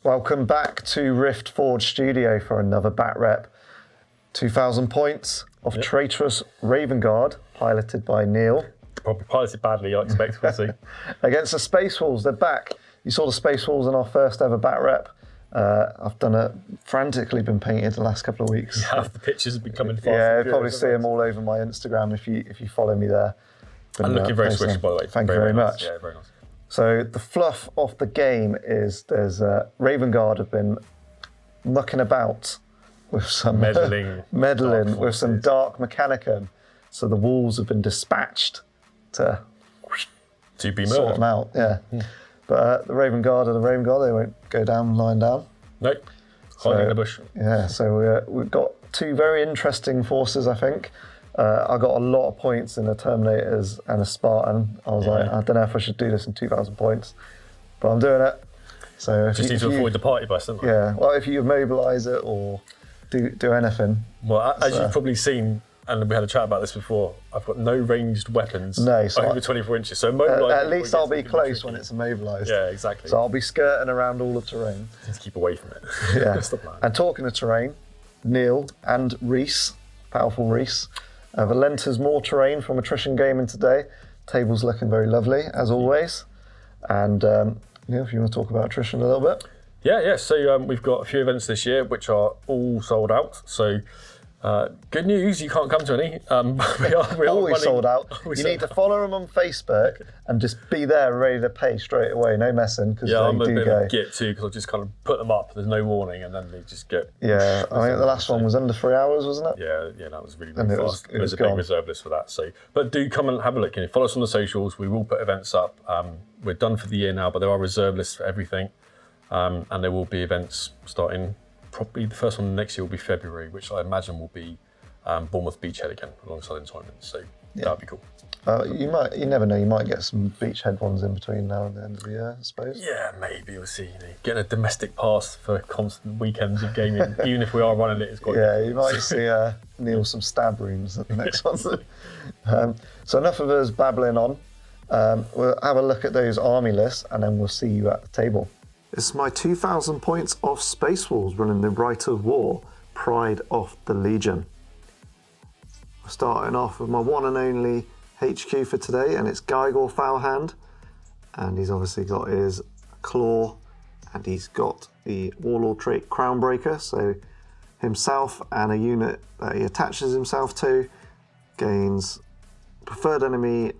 Welcome back to Rift Forge Studio for another bat rep. 2,000 points of Traitorous Raven Guard, piloted by Neil. Probably piloted badly, I expect, we'll see. Against the Space Wolves, they're back. You saw the Space Wolves in our first ever bat rep. I've frantically been painted the last couple of weeks. Yeah, the pictures have been coming fast. Yeah, you'll probably see them all over my Instagram if you follow me there. And looking very swish, by the way. Thank you very much. Yeah, very nice. So the fluff of the game is there's Raven Guard have been mucking about with some meddling with some dark mechanicum. So the wolves have been dispatched to be sort murdered. them out. Yeah, but the Raven Guard are the Raven Guard. They won't go down lying down. Nope, hiding in the bush. Yeah, so we've got two very interesting forces, I think. I got a lot of points in the Terminators and a Spartan. I was like, I don't know if I should do this in 2,000 points, but I'm doing it. So just need to avoid the party bus, don't I? Yeah, well, if you immobilise it or do anything. Well, as you've probably seen, and we had a chat about this before, I've got no ranged weapons over 24 inches. So at least I'll be close when it's immobilised. Yeah, exactly. So I'll be skirting around all the terrain. Just keep away from it. Yeah. That's the plan. And talking of terrain, Neil and Reese, powerful Reese, have lent us more terrain from Attrition Gaming today. Table's looking very lovely, as always. And Neil, if you want to talk about Attrition a little bit. Yeah. So we've got a few events this year which are all sold out. So good news, you can't come to any. We are always sold out. You need to follow them on Facebook and just be there ready to pay straight away. No messing, because I'm a they do bit go. of a git too, because I just kind of put them up. There's no warning, and then they just get. Yeah, I think the last one was under 3 hours, wasn't it? Yeah, that was really, And really fast. There's a big reserve list for that. So, but do come and have a look. Follow us on the socials. We will put events up. We're done for the year now, but there are reserve lists for everything, and there will be events starting. Probably the first one next year will be February, which I imagine will be Bournemouth Beachhead again alongside Entitlement. So that'd be cool. You never know. You might get some beachhead ones in between now and the end of the year, I suppose. Yeah, maybe we'll see. Getting a domestic pass for constant weekends of gaming, even if we are running it, is quite. Yeah, you might see Neil some stab rooms at the next one. So enough of us babbling on. We'll have a look at those army lists, and then we'll see you at the table. It's my 2,000 points of Space Wolves running the Rite of War, Pride of the Legion. Starting off with my one and only HQ for today, and it's Gygor Foulhand, and he's obviously got his claw, and he's got the Warlord trait Crownbreaker, so himself and a unit that he attaches himself to gains preferred enemy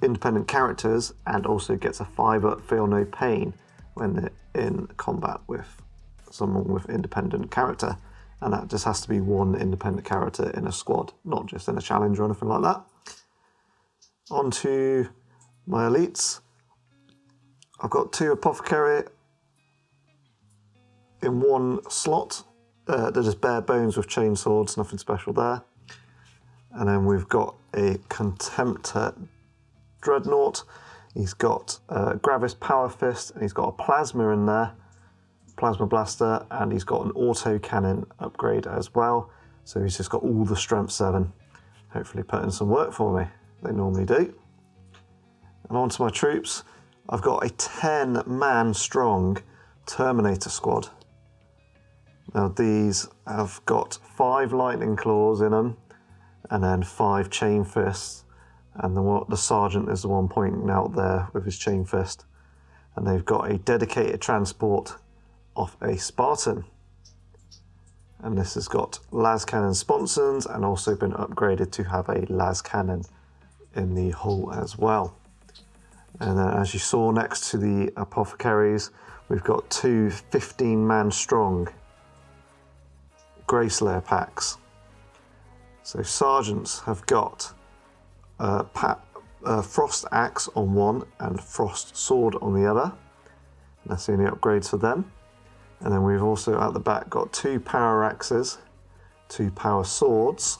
independent characters, and also gets a 5-up feel no pain when they're in combat with someone with independent character. And that just has to be one independent character in a squad, not just in a challenge or anything like that. On to my elites. I've got 2 Apothecary in one slot. They're just bare bones with chain swords, nothing special there. And then we've got a Contemptor Dreadnought. He's got Gravis Power Fist, and he's got a Plasma in there. Plasma Blaster, and he's got an auto cannon upgrade as well, so he's just got all the strength 7. Hopefully putting some work for me. They normally do. And on to my troops. I've got a 10-man strong Terminator squad. Now these have got 5 lightning claws in them, and then 5 chain fists, and the sergeant is the one pointing out there with his chain fist. And they've got a dedicated transport of a Spartan, and this has got las cannon sponsons and also been upgraded to have a las cannon in the hull as well. And then, as you saw next to the apothecaries, we've got 2 15-man strong Grey Slayer packs. So sergeants have got Frost Axe on one and Frost Sword on the other. That's the only upgrades for them. And then we've also at the back got 2 power axes, 2 power swords,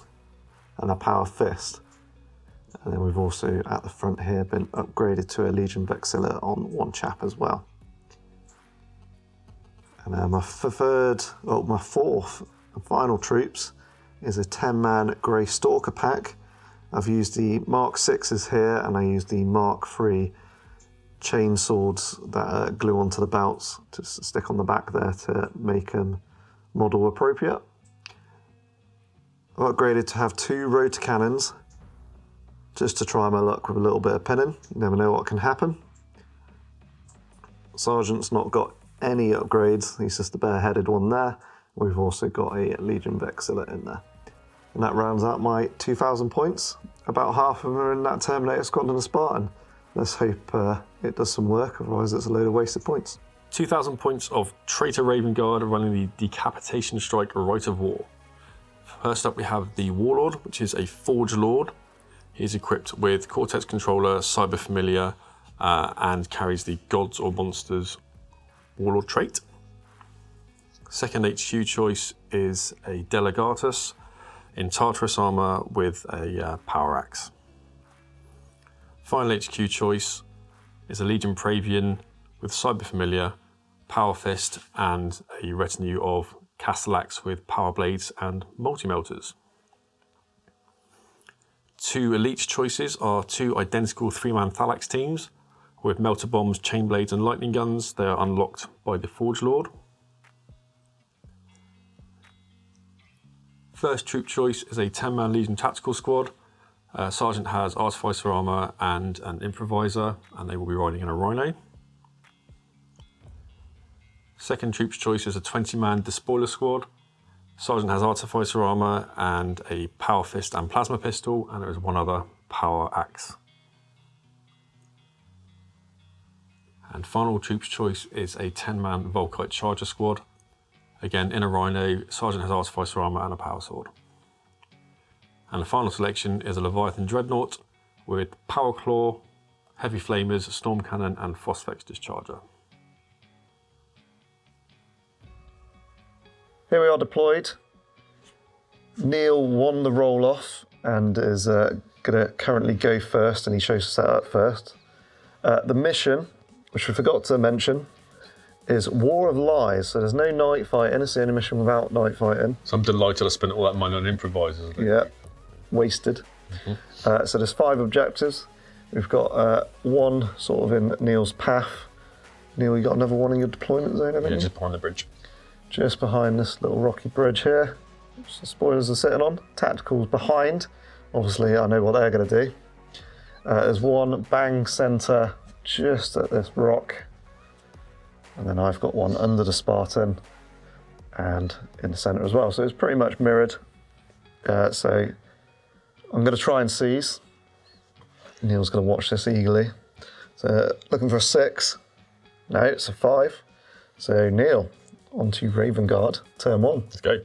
and a power fist. And then we've also at the front here been upgraded to a Legion Vexilla on one chap as well. And my fourth and final troops is a 10-man Grey Stalker pack. I've used the Mark 6s here, and I used the Mark 3 chain swords that glue onto the belts to stick on the back there to make them model appropriate. I've upgraded to have 2 rotor cannons just to try my luck with a little bit of pinning. You never know what can happen. Sergeant's not got any upgrades, he's just a bare-headed one there. We've also got a Legion Vexilla in there. And that rounds out my 2,000 points. About half of them are in that Terminator Squadron of Spartan. Let's hope it does some work, otherwise it's a load of wasted points. 2,000 points of Traitor Raven Guard running the Decapitation Strike Rite of War. First up we have the Warlord, which is a Forge Lord. He's equipped with Cortex Controller, Cyber Familiar, and carries the Gods or Monsters Warlord trait. Second HQ choice is a Delegatus in Tartarus armor with a Power Axe. Final HQ choice is a Legion Praevian with Cyber Familiar, Power Fist, and a retinue of Castellax with Power Blades and Multi-Melters. 2 elite choices are 2 identical 3-man Thalax teams with Melter Bombs, Chain Blades and Lightning Guns. They are unlocked by the Forge Lord. First troop choice is a 10-man Legion Tactical Squad. Sergeant has Artificer Armour and an Improviser, and they will be riding in a Rhino. Second troop's choice is a 20-man Despoiler Squad. Sergeant has Artificer Armour and a Power Fist and Plasma Pistol, and there is one other Power Axe. And final troop's choice is a 10-man Volkite Charger Squad. Again, in a Rhino, Sergeant has Artificer Armour and a Power Sword. And the final selection is a Leviathan Dreadnought with Power Claw, Heavy Flamers, Storm Cannon and Phosphex Discharger. Here we are deployed. Neil won the roll-off and is going to currently go first, and he chose to set up first. The mission, which we forgot to mention, is War of Lies. So there's no night fighting. It's the only mission without night fighting. So I'm delighted I spent all that money on improvisers. Yeah, wasted. So there's 5 objectives. We've got one sort of in Neil's path. Neil, you got another one in your deployment zone, haven't you? Just behind the bridge. Just behind this little rocky bridge here, which the spoilers are sitting on. Tactical's behind. Obviously, I know what they're going to do. There's one bang centre just at this rock. And then I've got one under the Spartan and in the centre as well. So it's pretty much mirrored. So I'm going to try and seize. Neil's going to watch this eagerly. So looking for a 6. No, it's a 5. So Neil, onto Raven Guard, turn 1. Let's go.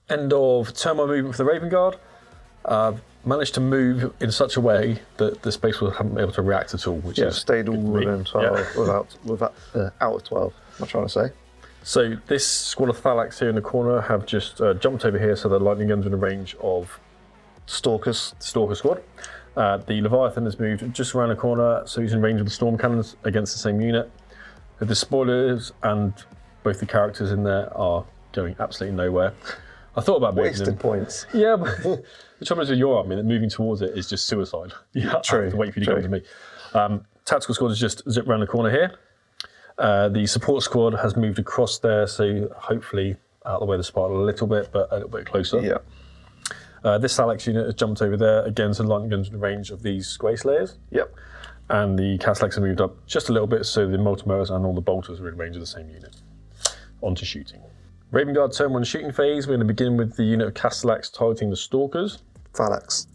End of turn 1 movement for the Raven Guard. Managed to move in such a way that the space haven't been able to react at all, which is stayed all within 12, out of 12, I'm trying to say. So this squad of Thalax here in the corner have just jumped over here, so the lightning guns are in the range of Stalker squad. The Leviathan has moved just around the corner, so he's in range of the Storm Cannons against the same unit. The spoilers and both the characters in there are going absolutely nowhere. I thought about moving wasted them. Points. Yeah, but the trouble is with your army that moving towards it is just suicide. You have to wait for you to come to me. Tactical squad is just zip around the corner here. The support squad has moved across there, so hopefully out of the way of the Spartan a little bit, but a little bit closer. Yeah. This Alex unit has jumped over there again, so the lightning guns in the range of these Square Slayers. Yep. And the Castellax have moved up just a little bit, so the Multimers and all the Bolters are in range of the same unit. On to shooting. Raven Guard turn 1 shooting phase. We're going to begin with the unit of Castellax targeting the Stalkers. Thalax.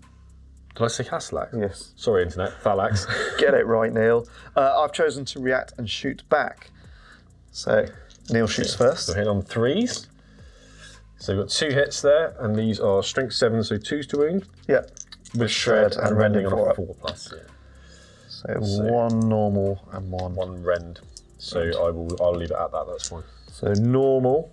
Did I say Castellax? Yes. Sorry, Internet. Thalax. Get it right, Neil. I've chosen to react and shoot back. So, Neil shoots first. So hit on 3s. So we've got 2 hits there, and these are strength 7, so 2s to wound. Yep. With shred and rending on a 4+. Yeah. So 1 normal and 1. 1 rend. So I'll leave it at that, that's fine. So normal.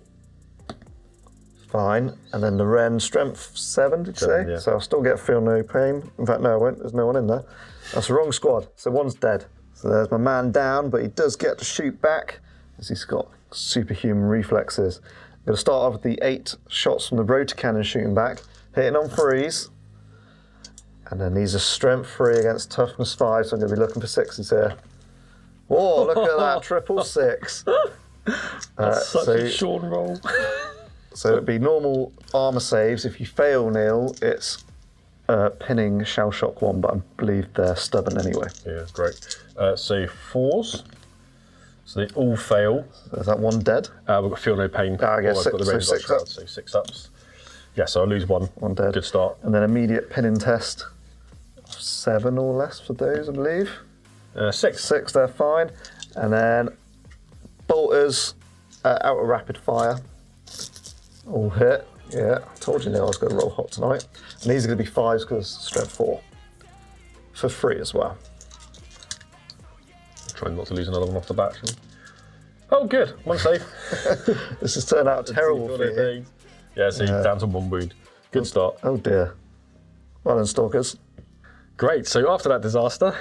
Fine. And then the rend, strength 7, did you say? Yeah. So I'll still get feel no pain. In fact, no, I won't. There's no one in there. That's the wrong squad. So 1's dead. So there's my man down, but he does get to shoot back as he's got superhuman reflexes. I'm going to start off with the 8 shots from the rotor cannon shooting back, hitting on 3s. And then these are strength 3 against toughness 5, so I'm going to be looking for 6s here. Oh, look at that, triple 6. That's such a Sean roll. So it'd be normal armour saves. If you fail, Neil, it's pinning shell shock 1, but I believe they're stubborn anyway. Yeah, great. So 4s. So they all fail. So is that 1 dead? We've got feel no pain. I guess I've got the so Raven's 6 Shroud, ups. so 6 ups. Yeah, so I lose 1. 1 dead. Good start. And then immediate pinning test. 7 or less for those, I believe. 6. 6, they're fine. And then bolters out of rapid fire. All hit. Yeah, I told you Neil I was going to roll hot tonight. And these are going to be 5s because strength 4. For 3 as well. Trying not to lose another one off the bat. Oh, good. 1 save. This has turned out terrible for you. Yeah, so you're down to 1 wound. Good start. Oh dear. Well done, Stalkers. Great. So after that disaster,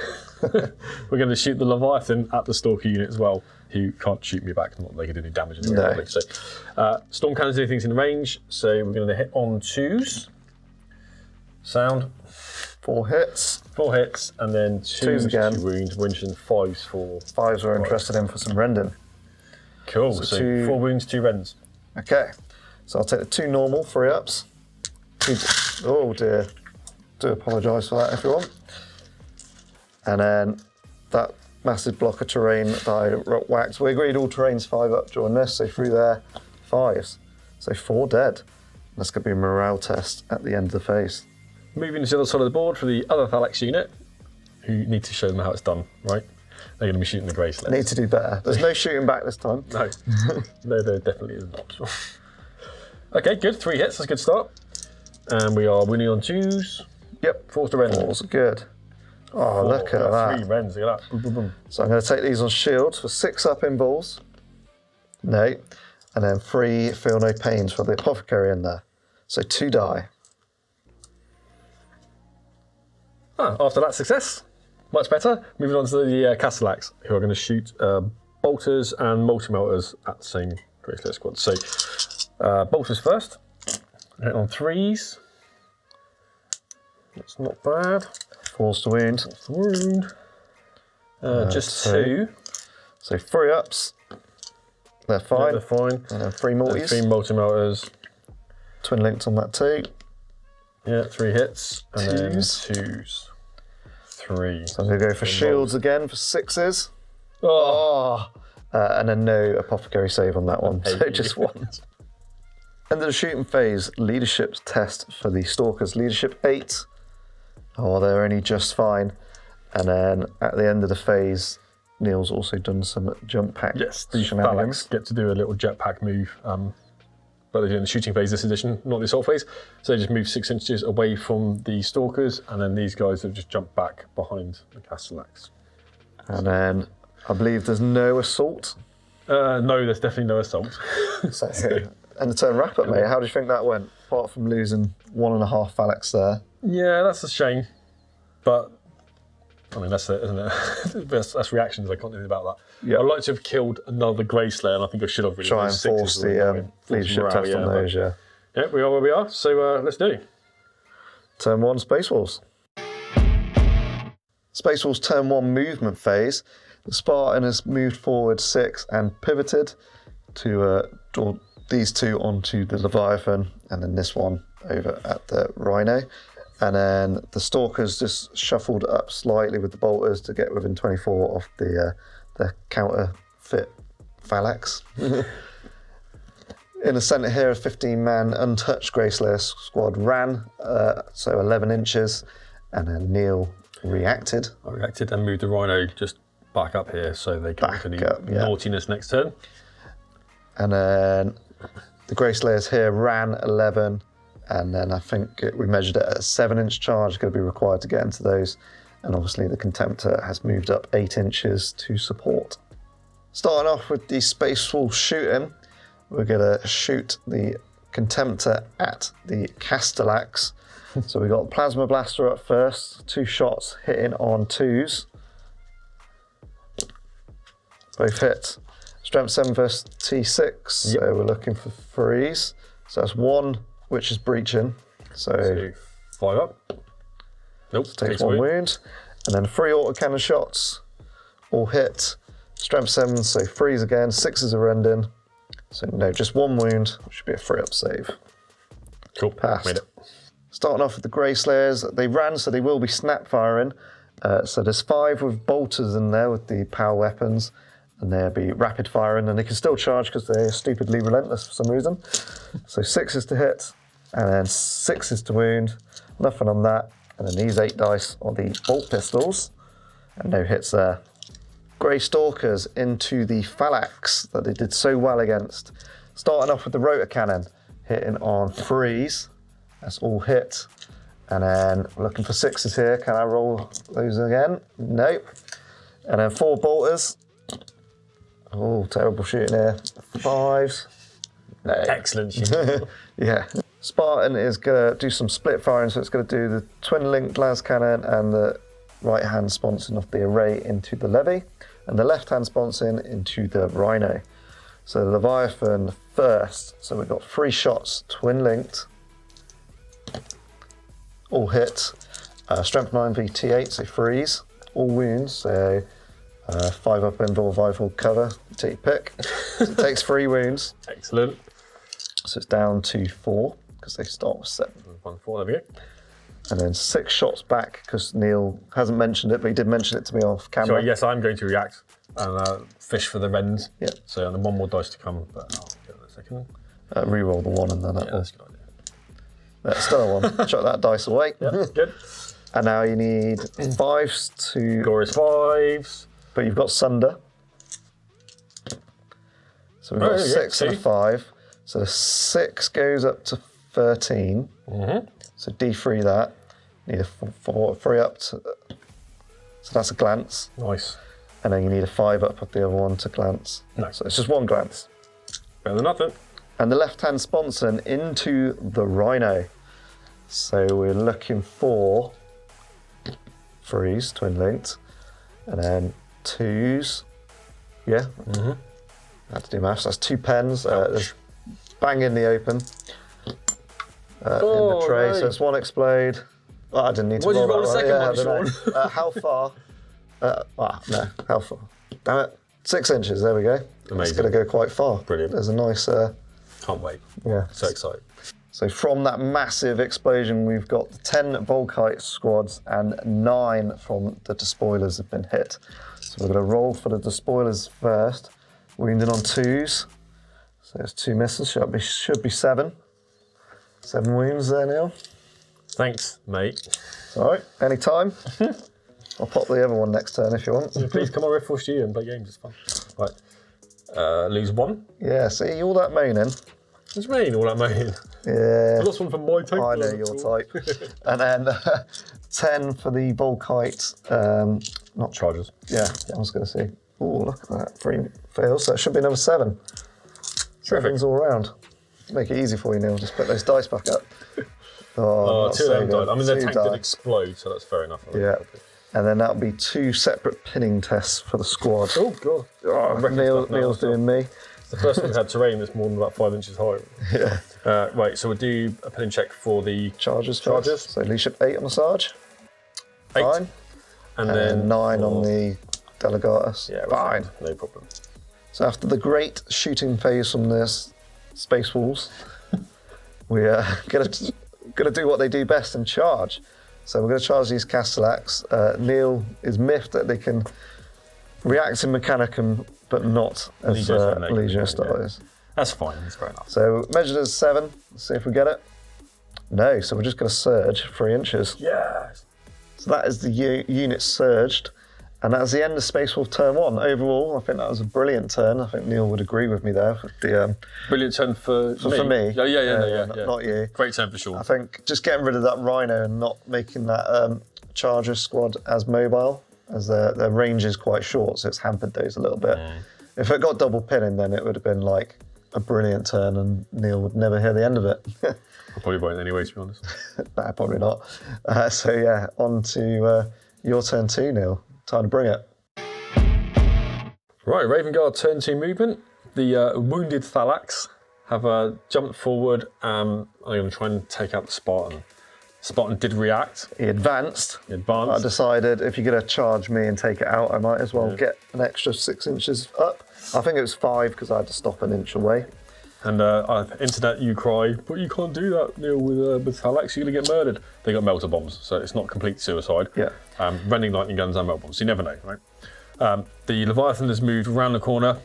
we're going to shoot the Leviathan at the Stalker unit as well, who can't shoot me back. Not that they can do any damage anyway. No. Probably. So Storm Cannons do things in range. So we're going to hit on 2s. Sound. 4 hits. 4 hits, and then 2s again. 2 wounds. We're interested in 5s for... 5s we're interested in for some rending. Cool. So 2... 4 wounds, 2 rends. Okay. So I'll take the 2 normal, 3 ups. 2... Oh dear. Do apologise for that, everyone. And then that massive block of terrain that I whacked. We agreed all terrain's 5 up during this, so through there, 5s. So 4 dead. That's going to be a morale test at the end of the phase. Moving to the other side of the board for the other Thalax unit, who need to show them how it's done, right? They're going to be shooting the Grey Slayers. Need to do better. There's no shooting back this time. No. No, there definitely is not. Okay, good. 3 hits, that's a good start. And we are winning on 2s. Yep. 4s to rend. 4's are good. Oh, look at that. 3 rends, look at that. Boom, boom, boom. So I'm going to take these on shields for 6 up in balls. No. And then 3 feel no pains for the apothecary in there. So 2 die. After that success, much better. Moving on to the Castellax, who are going to shoot bolters and multi-melters at the same Grey Slayer squad. So bolters first. Hit on 3s. That's not bad. 4's to wound. That's the wound. Just 2. So 3 ups. They're fine. Yeah, they're fine. And then 3 multis. 3 multi-melters. Twin linked on that too. Yeah, 3 hits. And then 2s. 2s. 3. So I'm going to go for shields again for 6s. Oh. And then no apothecary save on that one. So just 1. End of the shooting phase, leadership test for the Stalkers. Leadership 8. Oh, they're only just fine. And then at the end of the phase, Neil's also done some jump pack. Yes, the shenanigans. Thalax get to do a little jetpack move. But they're doing the shooting phase this edition, not the assault phase. So they just move 6 inches away from the Stalkers, and then these guys have just jumped back behind the Castellax. And then I believe there's no assault. No, there's definitely no assault. So, and the turn wrap up, mate. How do you think that went? Apart from losing 1.5 Thalax there. Yeah, that's a shame. But I mean, that's it, isn't it? that's reactions. I can't do anything about that. Yep. I'd like to have killed another Grey Slayer, and I think I should have really Try and force the leadership test on those, yeah. Yeah, we are where we are, so let's do. Turn 1, Space Wolves. Space Wolves turn 1 movement phase. The Spartan has moved forward 6 and pivoted to draw these 2 onto the Leviathan, and then this one over at the Rhino. And then the Stalkers just shuffled up slightly with the bolters to get within 24 of the counterfeit Thalax. In the centre here, a 15-man untouched Grey Slayer squad ran, so 11 inches, and then Neil reacted. I reacted and moved the Rhino just back up here so they can do naughtiness next turn. And then the Grey Slayers here ran 11, and then I think we measured it at a 7-inch charge going to be required to get into those. And obviously the Contemptor has moved up 8 inches to support. Starting off with the Space Wolf shooting, we're going to shoot the Contemptor at the Castellax. So we got Plasma Blaster up first, 2 shots hitting on 2s. Both hit. Strength 7 versus T6, so we're looking for 3s. So that's 1, which is breaching. So 5 up. Nope. Takes 1 wound. And then 3 autocannon shots, all hit. Strength 7, so 3s again. 6s are ending. So no, just 1 wound, which should be a 3-up save. Cool. Passed. Made it. Starting off with the Grey Slayers, they ran, so they will be snap firing. So there's 5 with bolters in there with the power weapons, and they'll be rapid firing, and they can still charge because they're stupidly relentless for some reason. So 6s to hit, and then 6s to wound. Nothing on that. And then these 8 dice are the bolt pistols, and no hits there. Grey Stalkers into the Phalanx that they did so well against. Starting off with the rotor cannon, hitting on 3s. That's all hit. And then looking for 6s here. Can I roll those again? Nope. And then 4 bolters. Oh, terrible shooting here. 5s. No. Excellent shooting. Yeah. Spartan is going to do some split firing, so it's going to do the twin-linked las cannon and the right-hand sponsing of the array into the levy, and the left-hand sponsing into the rhino. So the Leviathan first. So we've got 3 shots, twin-linked, all hit. Strength 9 v T8, so 3s, all wounds, so 5-up invul, 5-full cover, take your pick. So it takes 3 wounds. Excellent. So it's down to 4, because they start with 7. 1, 4, there we go. And then 6 shots back, because Neil hasn't mentioned it, but he did mention it to me off camera. So yes, I'm going to react and fish for the rends. Yeah. So and then 1 more dice to come, but I'll get it in a second. Reroll the 1 and then that That's a good idea. Still a 1. Chuck that dice away. Yeah, good. And now you need 5s to... Glorious 5s. But you've got Sunder. So we've got a 6 and a 5. So the 6 goes up to 13. So D3 that. Need a 3 up to... So that's a glance. Nice. And then you need a 5 up of the other one to glance. No. So it's just 1 glance. Better than nothing. And the left-hand sponsor into the rhino. So we're looking for 3s, twin-linked, and then 2s. Yeah. I had to do maths. That's 2 pens. There's bang in the open. In the tray. No. So it's 1 explode. Oh, I didn't need to Why did you roll roll that a one. second Yeah, one, I don't know. How far? No. How far? Damn it. 6 inches. There we go. Amazing. It's going to go quite far. Brilliant. There's a nice... Can't wait. yeah. So excited. So from that massive explosion, we've got 10 Volkite squads and 9 from the despoilers have been hit. So we're going to roll for the despoilers first. Wounded on 2s. So it's 2 misses. Should be 7. 7 wounds there, Neil. Thanks, mate. All right. Anytime. I'll pop the other one next turn if you want. Please come on, Red Force G and play games. It's fun. Right. Lose 1. Yeah. See all that moaning. What do you mean, all that moaning? Yeah. I lost 1 from my type. I know your type. And then 10 for the Volkite. Not Chargers. Yeah, I was going to say. Oh, look at that. 3 fails. So it should be another 7. 7's all around. Make it easy for you, Neil. Just put those dice back up. Oh, 2 of them died. I mean, their 2 tank died. did explode, so that's fair enough. Yeah. And then that'll be 2 separate pinning tests for the squad. Oh, God. Oh, Neil's doing me. It's the first time we've had terrain that's more than about 5 inches high. Yeah. Right, so we'll do a pinning check for the Chargers. Chargers. So leadership 8 on the Sarge. 8. Fine. And And then 9 on the Delegatus. Yeah, fine. No problem. So after the great shooting phase from the Space Wolves, we are gonna do what they do best and charge. So we're going to charge these Castellax. Neil is miffed that they can react in Mechanicum, but not as Legion Stars. That's fine, that's fair enough. So measured as 7, let's see if we get it. No, so we're just going to surge 3 inches. Yes. So that is the unit surged, and that's the end of Space Wolf turn 1. Overall, I think that was a brilliant turn. I think Neil would agree with me there. With the, Brilliant turn for me. For me. Oh, yeah. Not you. Great turn for sure. I think just getting rid of that Rhino and not making that Charger squad as mobile, as their range is quite short, so it's hampered those a little bit. If it got double pinning, then it would have been like a brilliant turn and Neil would never hear the end of it. I probably won't anyway, to be honest. Nah, probably not. So yeah, on to your turn 2, Neil. Time to bring it. Right, Raven Guard turn 2 movement. The wounded Thalax have jumped forward. I'm going to try and take out the Spartan. Spartan did react. He advanced. He advanced. I decided if you're going to charge me and take it out, I might as well get an extra 6 inches up. I think it was 5 because I had to stop an inch away. And internet, you cry, but you can't do that, Neil, with Thalax, you're going to get murdered. They got melter bombs, so it's not complete suicide. Yeah. Rending lightning guns and melter bombs, you never know, right? The Leviathan has moved around the corner,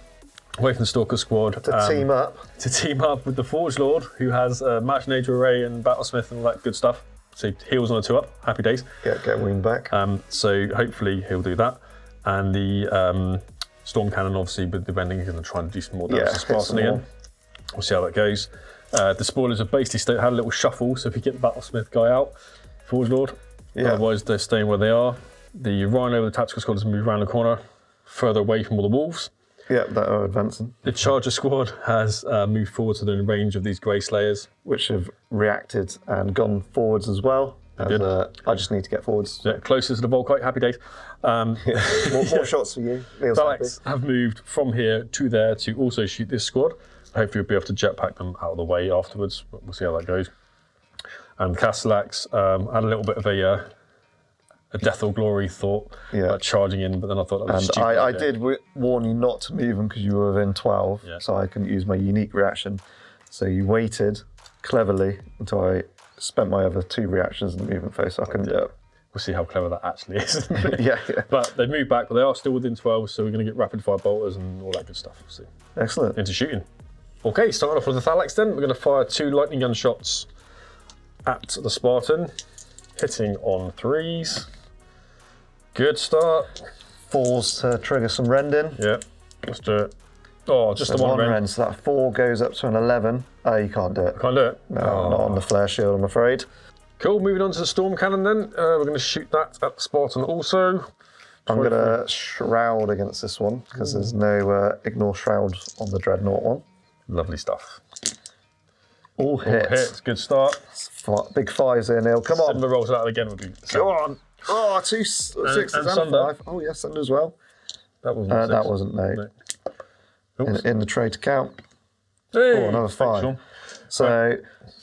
away from the Stalker Squad. To team up. To team up with the Forge Lord, who has Machinator Array and Battlesmith and all that good stuff. So heals on a 2-up, happy days. Yeah, get wound back. So hopefully he'll do that. And the Storm Cannon, obviously, with the rending, is going to try and do some more damage to Spartan again. We'll see how that goes. The spoilers have basically had a little shuffle, so if you get the Battlesmith guy out, Forge Lord, otherwise they're staying where they are. The Rhino, the Tactical Squad, has moved around the corner, further away from all the Wolves. Yeah, that are advancing. The Charger Squad has moved forward to the range of these Grey Slayers. Which have reacted and gone forwards as well. I just need to get forwards. Yeah, closer to the Volkite, happy days. More shots for you. Thalax have moved from here to there to also shoot this squad. Hopefully we'll be able to jetpack them out of the way afterwards. We'll see how that goes. And Castellax had a little bit of a death or glory thought about charging in, but then I thought that was stupid. I did warn you not to move them because you were within 12, so I couldn't use my unique reaction. So you waited cleverly until I spent my other 2 reactions in the movement phase, so I couldn't do it. We'll see how clever that actually is. yeah. But they moved back, but they are still within 12, so we're going to get rapid fire bolters and all that good stuff. So excellent. Into shooting. Okay, starting off with the Thalax then. We're going to fire 2 lightning gun shots at the Spartan, hitting on 3s. Good start. 4s to trigger some rending. Yeah, let's do it. Oh, just the one rend. So that 4 goes up to an 11. Oh, you can't do it. Can't do it? No, not on the flare shield, I'm afraid. Cool, moving on to the Storm Cannon then. We're going to shoot that at the Spartan also. I'm going to Shroud against this one, because there's no Ignore Shroud on the Dreadnought one. Lovely stuff. All hits. Good start. Big 5s here, Neil. Come on. Cinder rolls out again. Would be Go on. Oh, 2 6s and 5. Oh, yes, Cinder as well. That wasn't that wasn't, no. In the tray to count. Hey, another 5. So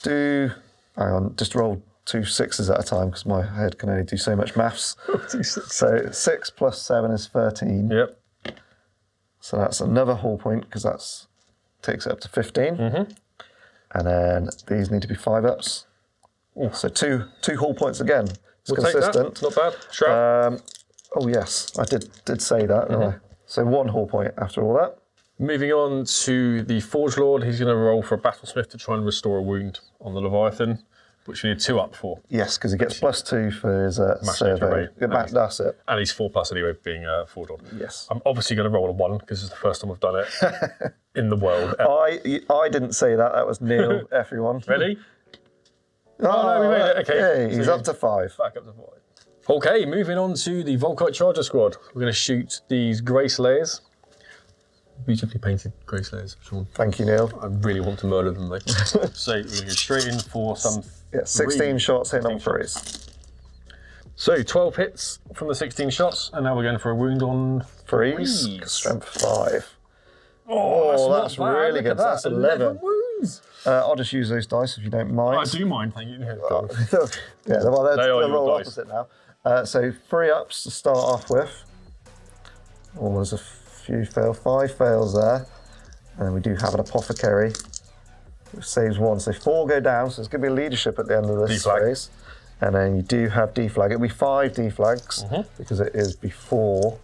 hang on, just roll 2 6s at a time because my head can only do so much maths. So 6 plus 7 is 13. Yep. So that's another hull point because that takes it up to 15. And then these need to be 5-ups. So two hull points again. It's consistent. Take that. Not bad. Shroud. Oh yes, I did say that. Didn't I? So 1 hull point after all that. Moving on to the Forge Lord, he's going to roll for a Battlesmith to try and restore a wound on the Leviathan, which you need 2-up for. Yes, because he gets +2 for his survey. That's it. And he's 4+ anyway, being Forge Lord. Yes. I'm obviously going to roll a 1 because it's the first time I've done it in the world. I didn't say that. That was Neil, everyone. Ready? Oh, no, we made it. Okay. Yeah, he's up to 5. Back up to 5. Okay, moving on to the Volkite Charger Squad. We're going to shoot these Grey Slayers. Beautifully painted Grey Slayers, Sean. Thank you, Neil. I really want to murder them though. So we're going to go straight in for some 16 shots hitting on 3s. So 12 hits from the 16 shots, and now we're going for a wound on 3s. Strength 5. Oh, that's really good. That's 11 wounds. I'll just use those dice if you don't mind. I do mind, thank you. Yeah, well, they're roll opposite now. So 3-ups to start off with. Oh, there's a few fail. 5 fails there. And then we do have an Apothecary, which saves 1. So 4 go down, so it's going to be leadership at the end of this phase. And then you do have deflag. It'll be 5 deflags because it is before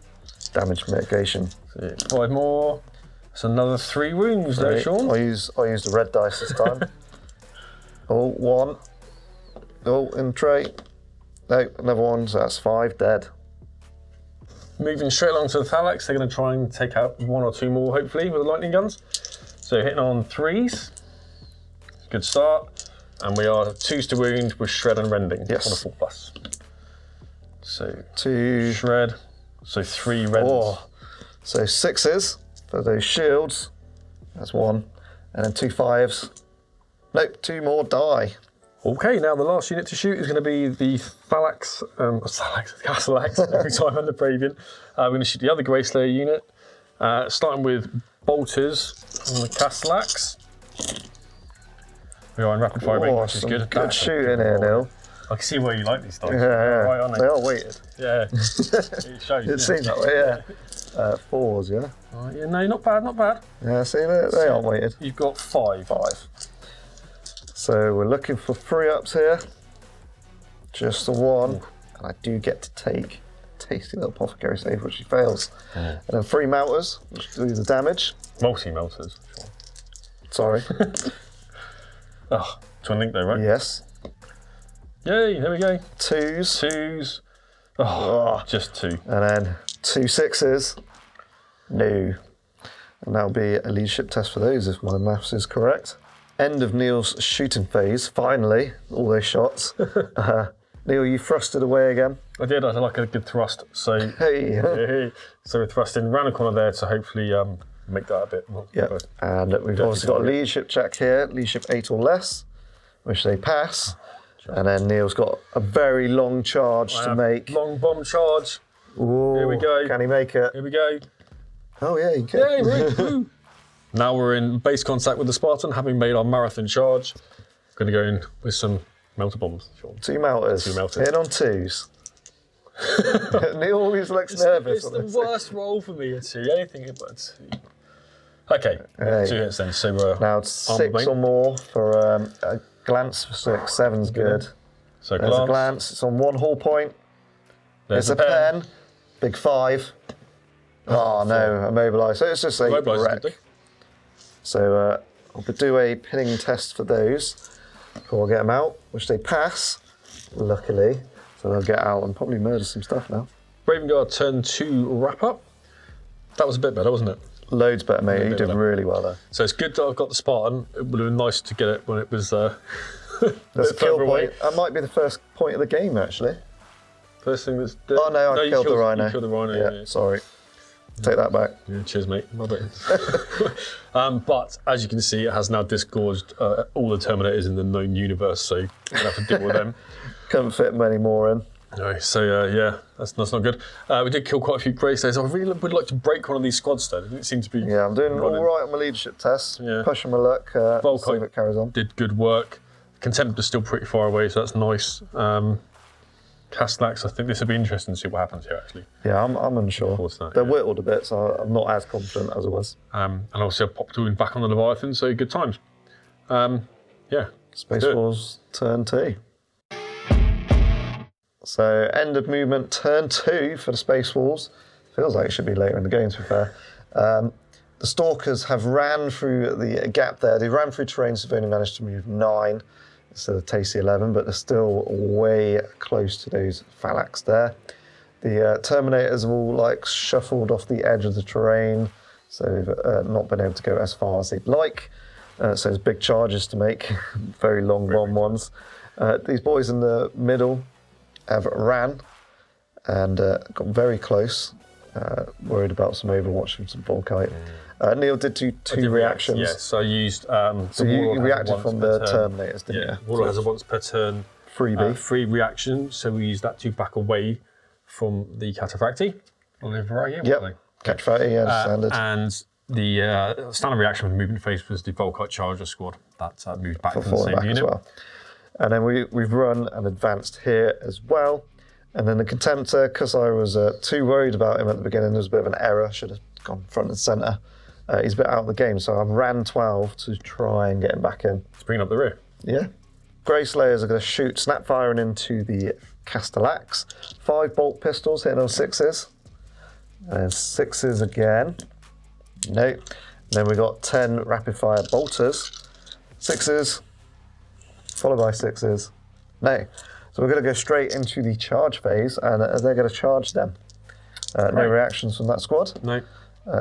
damage mitigation. So 5 more. That's another 3 wounds there, Sean. I'll use the red dice this time. 1. In tray. No, another 1, so that's 5 dead. Moving straight along to the Thalax, they're going to try and take out 1 or 2 more, hopefully, with the lightning guns. So hitting on 3s. Good start. And we are 2s to wound with shred and rending on a 4+. So 2 shred, so 3 rends. So 6s for those shields. That's 1. And then 2 5s. Nope, 2 more die. Okay, now the last unit to shoot is going to be the Castellax, every time under Pravian. We're going to shoot the other Grey Slayer unit, starting with bolters on the Castellax. We are in rapid fire range, which is good. Good shooting here, Neil. I can see why you like these dice. Yeah, Right, aren't they are weighted. Yeah. It shows. It seems that way, yeah. 4s, yeah. Yeah, no, not bad, not bad. Yeah, see, they are weighted. You've got 5. 5. So we're looking for 3 ups here. Just the 1. And I do get to take a tasty little apothecary save, which he fails. And then 3 melters, which do the damage. Multi-melters. Sure. Sorry. Oh, twin link though, right? Yes. Yay, there we go. 2s. 2s. Oh, just 2. And then 2 6s. No. And that'll be a leadership test for those if my maths is correct. End of Neil's shooting phase, finally, all those shots. Neil, you thrusted away again. I did, I like a good thrust. So, Hey. So we're thrusting round the corner there to hopefully make that a bit more. Yep. And we've obviously got a leadership check here, leadership 8 or less, which they pass. And then Neil's got a very long charge to make. Long bomb charge. Ooh, here we go. Can he make it? Here we go. Oh yeah, he can. Yay, woo. Now we're in base contact with the Spartan, having made our marathon charge. Going to go in with some melter bombs. Sure. 2 melters. 2 melters. In on 2s. Neil always looks nervous. It's the worst roll for me, a 2. Anything but a 2. Okay, Hey. 2 hits then. So Now it's 6 or more for a glance for 6. 7's good. So There's a glance. It's on 1 hull point. There's a pen. Big 5. Oh no, immobilised. So it's just a wreck. So I'll do a pinning test for those before I get them out, which they pass, luckily. So they'll get out and probably murder some stuff now. Raven Guard turn 2 wrap up. That was a bit better, wasn't it? Loads better, mate. You did really well there. So it's good that I've got the Spartan. It would have been nice to get it when it was That's a kill point. That might be the first point of the game, actually. First thing that's... Oh no, I killed the rhino. You killed the rhino, yeah. Sorry. Take that back. Yeah, cheers, mate. Love it. But as you can see, it has now disgorged all the Terminators in the known universe, so you're going to have to deal with them. Couldn't fit many more in. Anyway, so yeah, that's not good. We did kill quite a few Greystays. I really would like to break one of these squads, though. It didn't seem to be. Yeah, I'm doing all right on my leadership tests. Yeah. Pushing my luck. See if it carries on. Did good work. Contempt is still pretty far away, so that's nice. Castellax, I think this will be interesting to see what happens here, actually. Yeah, I'm unsure. They're whittled a bit, so I'm not as confident as I was. And obviously I popped Twin back on the Leviathan, so good times. Yeah. Space Wars turn 2. So end of movement turn 2 for the Space Wars. Feels like it should be later in the game, to be fair. The Stalkers have ran through the gap there. They ran through terrain, so they've only managed to move 9. instead of tasty 11, but they're still way close to those phalanx there. The Terminators have all like shuffled off the edge of the terrain, so they've not been able to go as far as they'd like. So there's big charges to make, very long bomb ones. These boys in the middle have ran and got very close, worried about some Overwatch from some Volkite. Neil did two reactions. Yes, I used. So you reacted from the Terminators, didn't you? Warlord has a once per turn freebie. Free reaction, so we use that to back away from the Cataphracti. Yep, Cataphracti, yeah, standard. And the standard reaction with movement phase was the Volkite Charger squad. That moved back to the same unit. As well. And then we've run and advanced here as well. And then the Contemptor, because I was too worried about him at the beginning, there was a bit of an error, should have gone front and centre. He's a bit out of the game, so I've ran 12 to try and get him back in. Let's bring up the rear. Yeah. Grey Slayers are going to shoot snapfiring into the Castellax. 5 bolt pistols hitting on 6s. And 6s again. No. And then we've got 10 rapid fire bolters. 6s, followed by 6s. No. So we're going to go straight into the charge phase, and they're going to charge them. No reactions from that squad. No.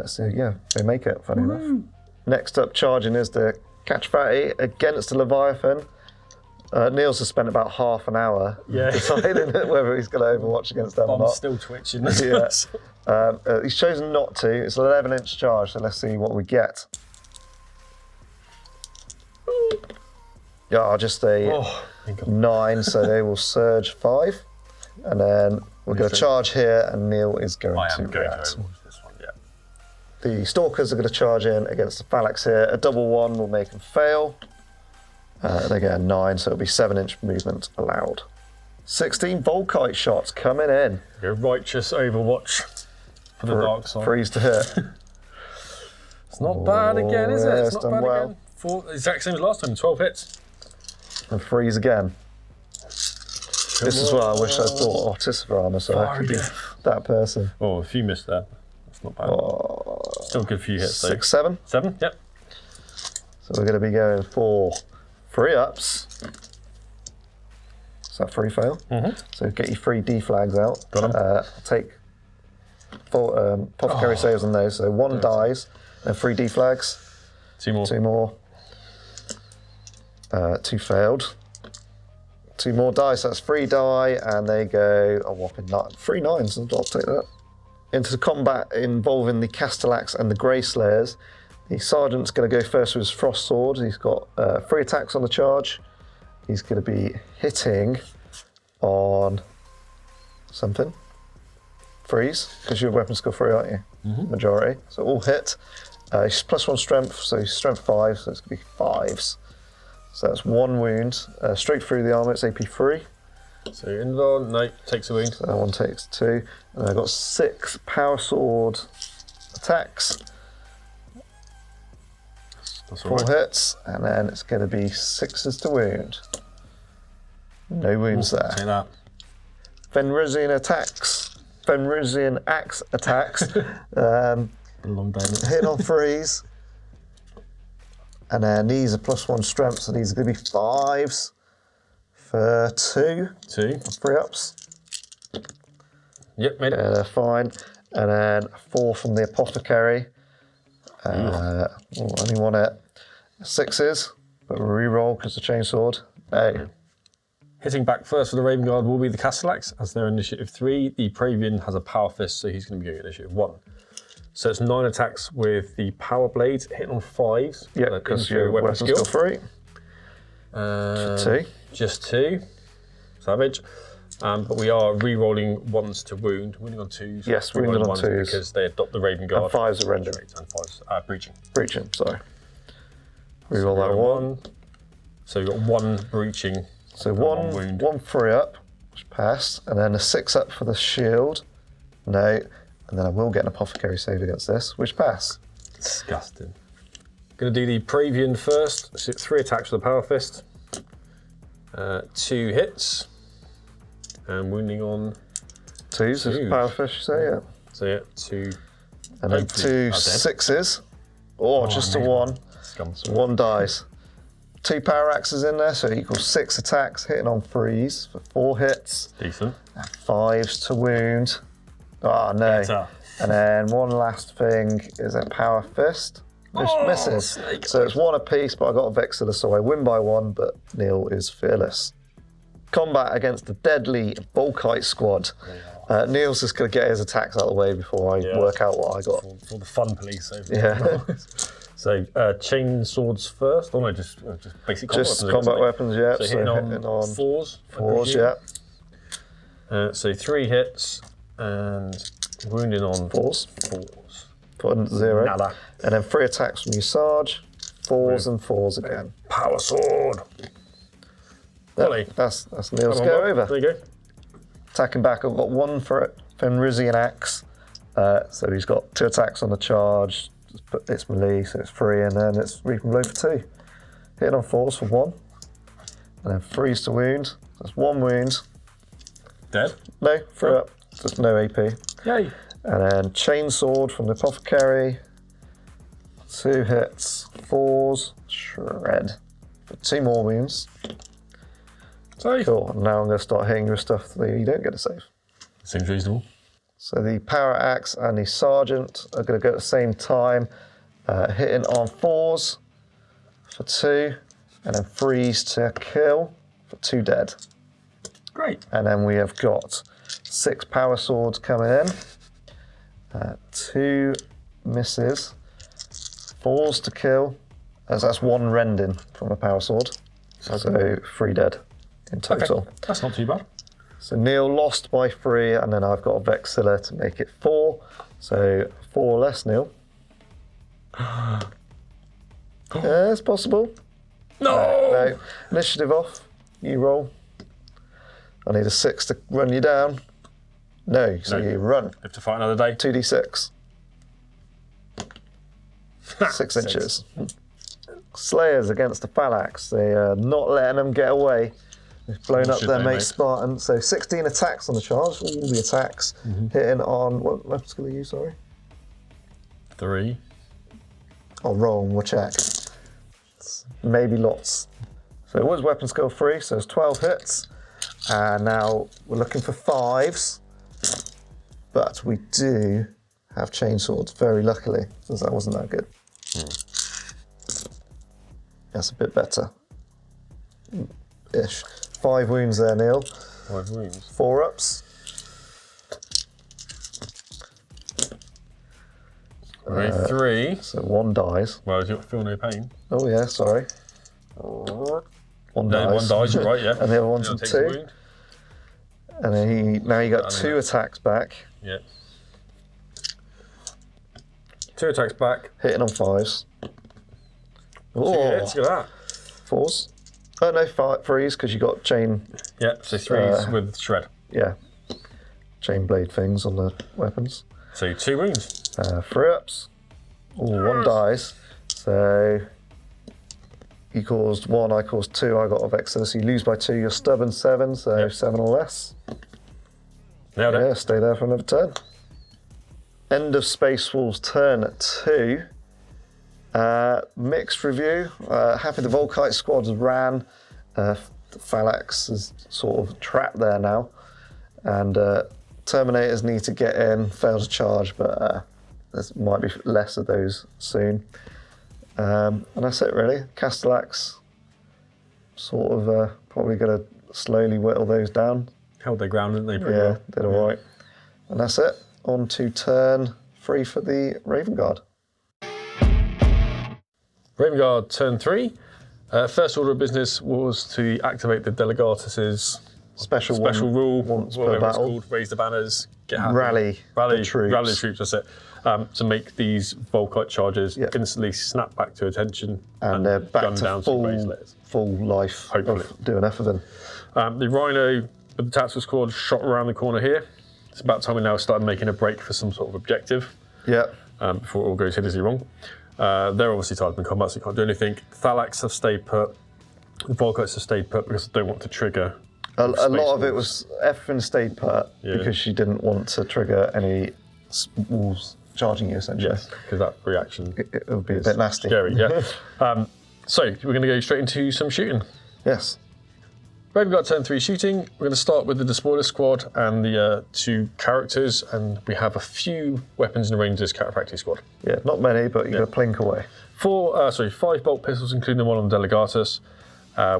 So yeah, they make it, funny enough. Next up charging is the Cataphracti against the Leviathan. Neil's has spent about half an hour deciding whether he's going to Overwatch against them or not. I'm still twitching. Yeah. He's chosen not to. It's an 11-inch charge, so let's see what we get. Yeah, just a 9, so they will surge 5. And then we're going to charge here, and Neil is going to react. This one, yeah. The Stalkers are going to charge in against the Phalanx here. A double 1 will make them fail. They get a 9, so it'll be 7-inch movement allowed. 16 Volkite shots coming in. Go righteous Overwatch for the dark side. Freeze to hit. It's not bad again, is it? yeah, It's not done bad well. again. Exact same as last time, 12 hits. And freeze again. This is why I wish I'd bought Artificer armor so I could be that person. Oh, if you missed that, that's not bad. Still a good few hits though. 6, 7. 7, yep. So we're going to be going for 3 ups. Is that 3 fail? So get your 3 deflags out. Got 'em. Take apothecary saves on those. So 1 dies, and 3 deflags. 2 more. 2 more. 2 failed. 2 more dice. That's 3 die, and they go a whopping 9. 3 9s. I'll take that. Into combat involving the Castellax and the Grey Slayers. The Sergeant's going to go first with his Frost Sword. He's got 3 attacks on the charge. He's going to be hitting on something. Freeze, because your weapon skill 3, aren't you? Majority. So all hit. He's +1 strength, so he's strength 5, so it's going to be 5s. So that's 1 wound. Straight through the armour, it's AP 3. So Indor, no, takes a wound. So that one takes 2. And I've got 6 Power Sword attacks. That's 4 all right. hits, and then it's going to be 6s to wound. No wounds there. Take that. Fenrisian attacks. Fenrisian axe attacks. Long damage. Hitting on 3s. And then these are +1 strength, so these are going to be 5s for 2. 2. 3 ups. Yep, made it. They're fine. And then 4 from the apothecary. Only 1 hit. 6s, but we'll re-roll because the chainsword. No. Hitting back first for the Raven Guard will be the Castellax, as they're initiative 3. The Praevian has a Power Fist, so he's going to be going initiative 1. So it's 9 attacks with the Power Blades, hitting on 5s. Yeah, because your weapon skill 3. And 2. Just 2. Savage. But we are re-rolling 1s to wound. Wounding on 2s. Yes, re-rolling wounded on 2s. Because they adopt the Raven Guard. And 5s are rendering. And 5s breaching. Breaching, sorry. Reroll that 1. So you've got 1 breaching. So and one 3 up, which passed, and then a 6 up for the shield. No, and then I will get an apothecary save against this, which pass. Disgusting. Going to do the Praevian first. So 3 attacks with the Power Fist. 2 hits. And wounding on 2s is power fish, so yeah. So yeah, 2. And then 2 6s. Oh, just a 1. Scum. So 1 dice. 2 power axes in there, so it equals 6 attacks, hitting on 3s for 4 hits. Decent. And 5s to wound. Ah, no. Better. And then one last thing is a power fist, which misses. Snake So it's 1 apiece, but I got a Vexilla, so I win by 1, but Neil is fearless. Combat against the deadly Volkite squad. Neil's just going to get his attacks out of the way before I work out what I got. For the fun police over Yeah. So chain swords first. Oh no, just basic combat Just weapons. combat weapons, yeah. So hitting on 4s. 4s, yeah. So 3 hits and wounding on 4s. 4s. Put 0. Nada. And then 3 attacks from your Sarge. 4s and 4s again. Power sword. Volley. That's Neil's go over. There you go. Attacking back, I've got 1 for Fenrisian axe. So he's got 2 attacks on the charge. It's melee, so it's 3, and then it's reaping blow for 2. Hitting on 4s for 1. And then 3s to wound. That's 1 wound. Dead. No, 3 up. Just no AP. Yay. And then chainsword from the apothecary. 2 hits. 4s. Shred. For 2 more wounds. Save. Cool. And now I'm going to start hitting you with stuff that you don't get a save. Seems reasonable. So the power axe and the sergeant are going to go at the same time, hitting on 4s for 2, and then 3s to kill for 2 dead. Great. And then we have got 6 power swords coming in, 2 misses, 4s to kill, as that's 1 rending from a power sword. So 3 dead in total. Okay. That's not too bad. So Neil lost by 3, and then I've got a Vexilla to make it 4. So 4 less, Neil. Yeah, it's possible. No! No. Initiative off. You roll. I need a 6 to run you down. No, so you run. Have to fight another day. 2d6. 6 inches. Slayers against the Phalanx. They are not letting them get away. They've blown up their mate Spartan. So 16 attacks on the charge. All the attacks hitting on... What weapon skill are you, sorry? 3. Oh, wrong. We'll check. Maybe lots. So it was weapon skill 3, so it's 12 hits. And now we're looking for 5s. But we do have chainswords, very luckily, because that wasn't that good. That's a bit better. Ish. 5 wounds there, Neil. 5 wounds. 4 ups. Right, 3. So 1 dies. Well, do you feel no pain? Oh yeah, sorry. 1 No, dies. 1 dies, you're right, yeah. And the other one's a 2. And then now you got 2 attacks back. Yeah. 2 attacks back. Hitting on 5s. 2 hits, look at that. 4s. Oh no, 3s because you got chain. Yeah, so 3s with shred. Yeah. Chain blade things on the weapons. So 2 wounds. 3 ups. Oh, 1 dies. So you caused 1, I caused 2, I got a vexer. So you lose by 2, you're stubborn 7, so 7 or less. Nailed it. Yeah, stay there for another turn. End of Space Wolves turn 2. Mixed review. Happy the Volkite squad has ran. Phalanx is sort of trapped there now. And Terminators need to get in, fail to charge, but there might be less of those soon. And that's it really. Castellax sort of probably going to slowly whittle those down. Held their ground, didn't they? Pretty Yeah, well. did all right. And that's it. On to turn 3 for the Raven Guard. Raven Guard turn 3. First order of business was to activate the Delegatus's Special rule, once per whatever it's battle. called, raise the banners, get happy. Rally the troops. Rally the troops, that's it. To make these Volkite charges instantly snap back to attention And they're back gun to down full life Hopefully. of doing enough of them. The Rhino with the tactical squad shot around the corner here. It's about time we now started making a break for some sort of objective. Yeah. Before it all goes hideously wrong. They're obviously tied up in combat, so you can't do anything. Thalax have stayed put. The Volkites have stayed put because they don't want to trigger. A lot of it was everything stayed put because she didn't want to trigger any wolves charging you, essentially. Yes, because that reaction It would be a bit nasty. scary, yeah. So we're going to go straight into some shooting. Yes. Raven Guard turn 3 shooting. We're going to start with the Despoiler squad and the 2 characters, and we have a few weapons in range of this Cataphractii squad. Yeah, not many, but you're going to plink away. 5 bolt pistols, including the one on the Delegatus.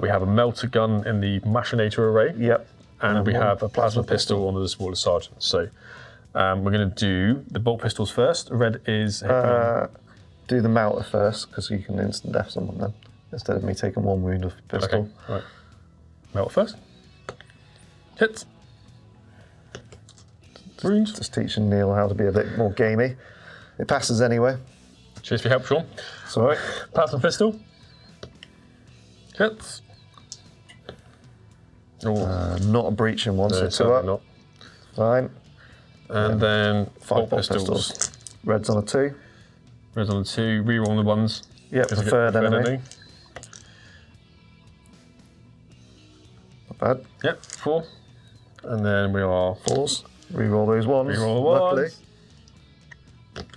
We have a melter gun in the Machinator array. Yep. And we have a plasma pistol on the Despoiler sergeant. So we're going to do the bolt pistols first. Red is... Do the melter first, because you can instant death someone then, instead of me taking 1 wound of pistol. Okay, right. Melter first. Hits. Wounds. Just teaching Neil how to be a bit more gamey. It passes anyway. Cheers for your help, Sean. It's all right. Plasma pistol. Hits. Not a breaching one, so 2 certainly up. not. Fine. And then 5 bolt pistols. Red's on a 2. Red's on the 2. Reroll on the ones. Yep, Because I get preferred enemy. Not bad. Yep, 4. And then we are 4s. Reroll those ones. Reroll the luckily. ones.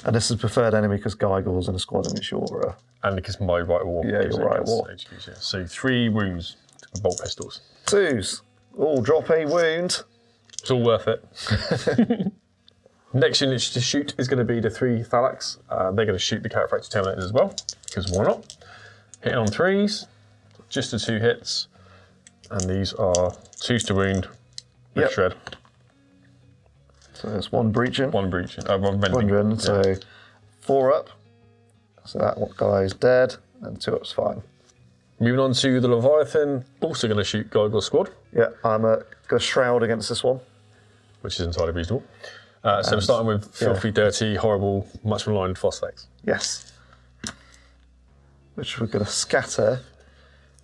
And this is preferred enemy because Gygore's in a squad and it's your... And because my right war. Yeah, your right war. So 3 wounds to bolt pistols. 2s. Oh, drop a wound. It's all worth it. Next unit to shoot is going to be the 3 Thalax. They're going to shoot the Cataphractii Terminators as well, because why not? Hitting on 3s, just the 2 hits. And these are 2s to wound with shred. So there's 1 breaching. 1 breaching. 1 rending. 1 rend, so 4 up. So that guy's dead, and 2 up's fine. Moving on to the Leviathan, also going to shoot Gygore's squad. Yeah, I'm going to shroud against this one. Which is entirely reasonable. So we're starting with filthy, dirty, horrible, much maligned phosphates. Yes. Which we're going to scatter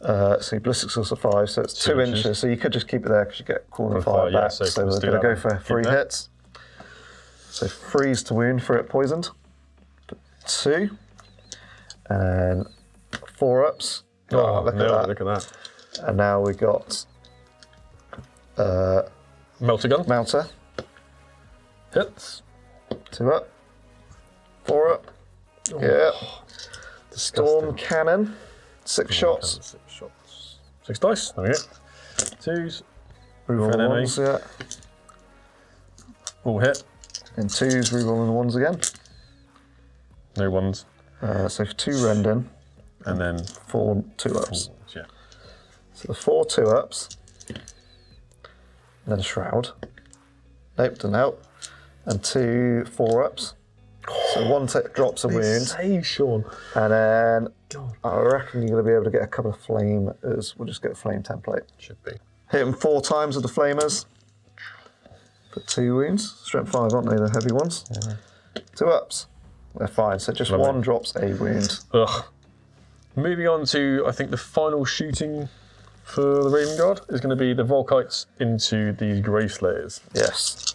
So ballistics also 5, so it's 2 inches. So you could just keep it there because you get corner fire back. So we're let's going to go for 3 hits. So freeze to wound for it poisoned. 2. And 4 ups. Oh, look look at that. And now we got Melter gun. Melter. Hits. 2 up. 4 up. Oh, yeah. The storm cannon. 6 shots. 6 shots. 6 dice. There we go. 2s. Reroll the enemy. 1s, yeah. All hit. And 2s, rerolling the 1s again. No 1s. So 2 Rendon. And then 4 2-ups. Yeah. So the 4 2-ups. Then a Shroud. Nope, doesn't help. And 2 4-ups. So 1 drops a wound. Save, Sean. And then God. I reckon you're going to be able to get a couple of flamers. We'll just get a flame template. Should be. Hit him 4 times with the flamers. For 2 wounds. Strength 5, aren't they, the heavy ones? Yeah. 2 ups. They're fine. So just 1 drops a wound. Ugh. Moving on to, I think, the final shooting for the Raven Guard is going to be the Volkites into these Grey Slayers. Yes.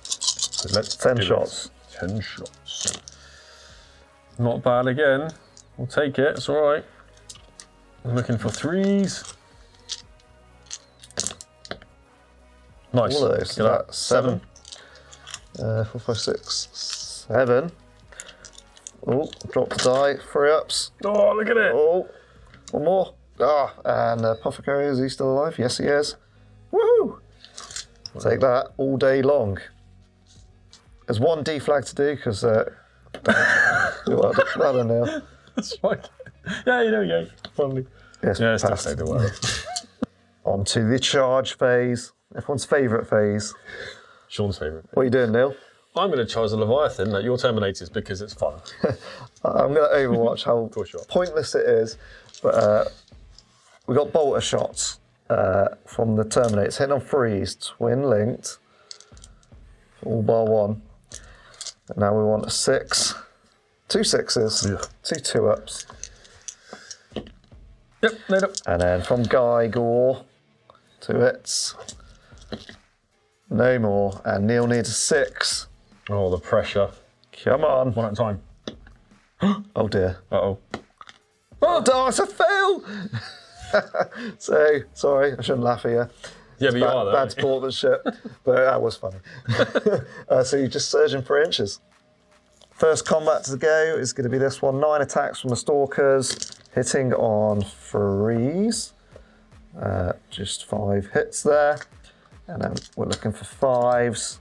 So let's 10 shots. 10 shots. Not bad again. We'll take it. It's all right. I'm looking for 3s. Nice. All of those. So that's 7. 4, 5, 6, 7. Oh, drop the die. 3 ups. Oh, look at it. Oh, 1 more. Ah, and Apothecary, is he still alive? Yes, he is. Woohoo! Take that all day long. There's 1 deflag to do because. well done, Neil. That's fine. Yeah, there we go. Finally. Yes, Yeah, it's passed. not the way. On to the charge phase. Everyone's favourite phase. Sean's favourite. What are you doing, Neil? I'm going to charge the Leviathan at your Terminators because it's fun. I'm going to overwatch how Sure. pointless it is, but we got bolter shots from the Terminators. Hitting on freeze, twin linked, all bar 1. And now we want a 6, 2 6s, Yeah. 2 2-ups. Yep, made up. And then from Guy Gore, 2 hits. No more. And Neil needs a 6. Oh, the pressure. Come on. 1 at a time. Oh dear. Uh-oh. Oh, it's a fail! So, sorry, I shouldn't laugh at you. Yeah, but you are, though. Bad sportsmanship, but that was funny. So you just surging 3 inches. First combat to go is going to be this one. 9 attacks from the Stalkers, hitting on 3s. Just 5 hits there. And then we're looking for 5s.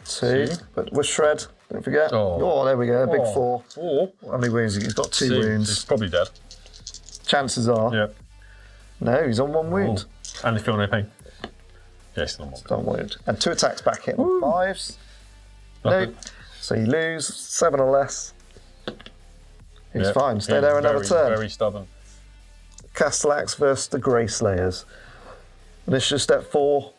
2, but with Shred, don't forget. Oh, there we go, a big 4. 4. How many wounds? He's got 2 He's wounds. probably dead. Chances are. Yeah. No, he's on 1 wound. And they feel no pain. Yeah, still on 1. Don't wound. And 2 attacks back hitting on 5s. No. So you lose 7 or less. He's fine. Stay there another turn. Very stubborn. Castellax versus the Grey Slayers. Initiative step 4.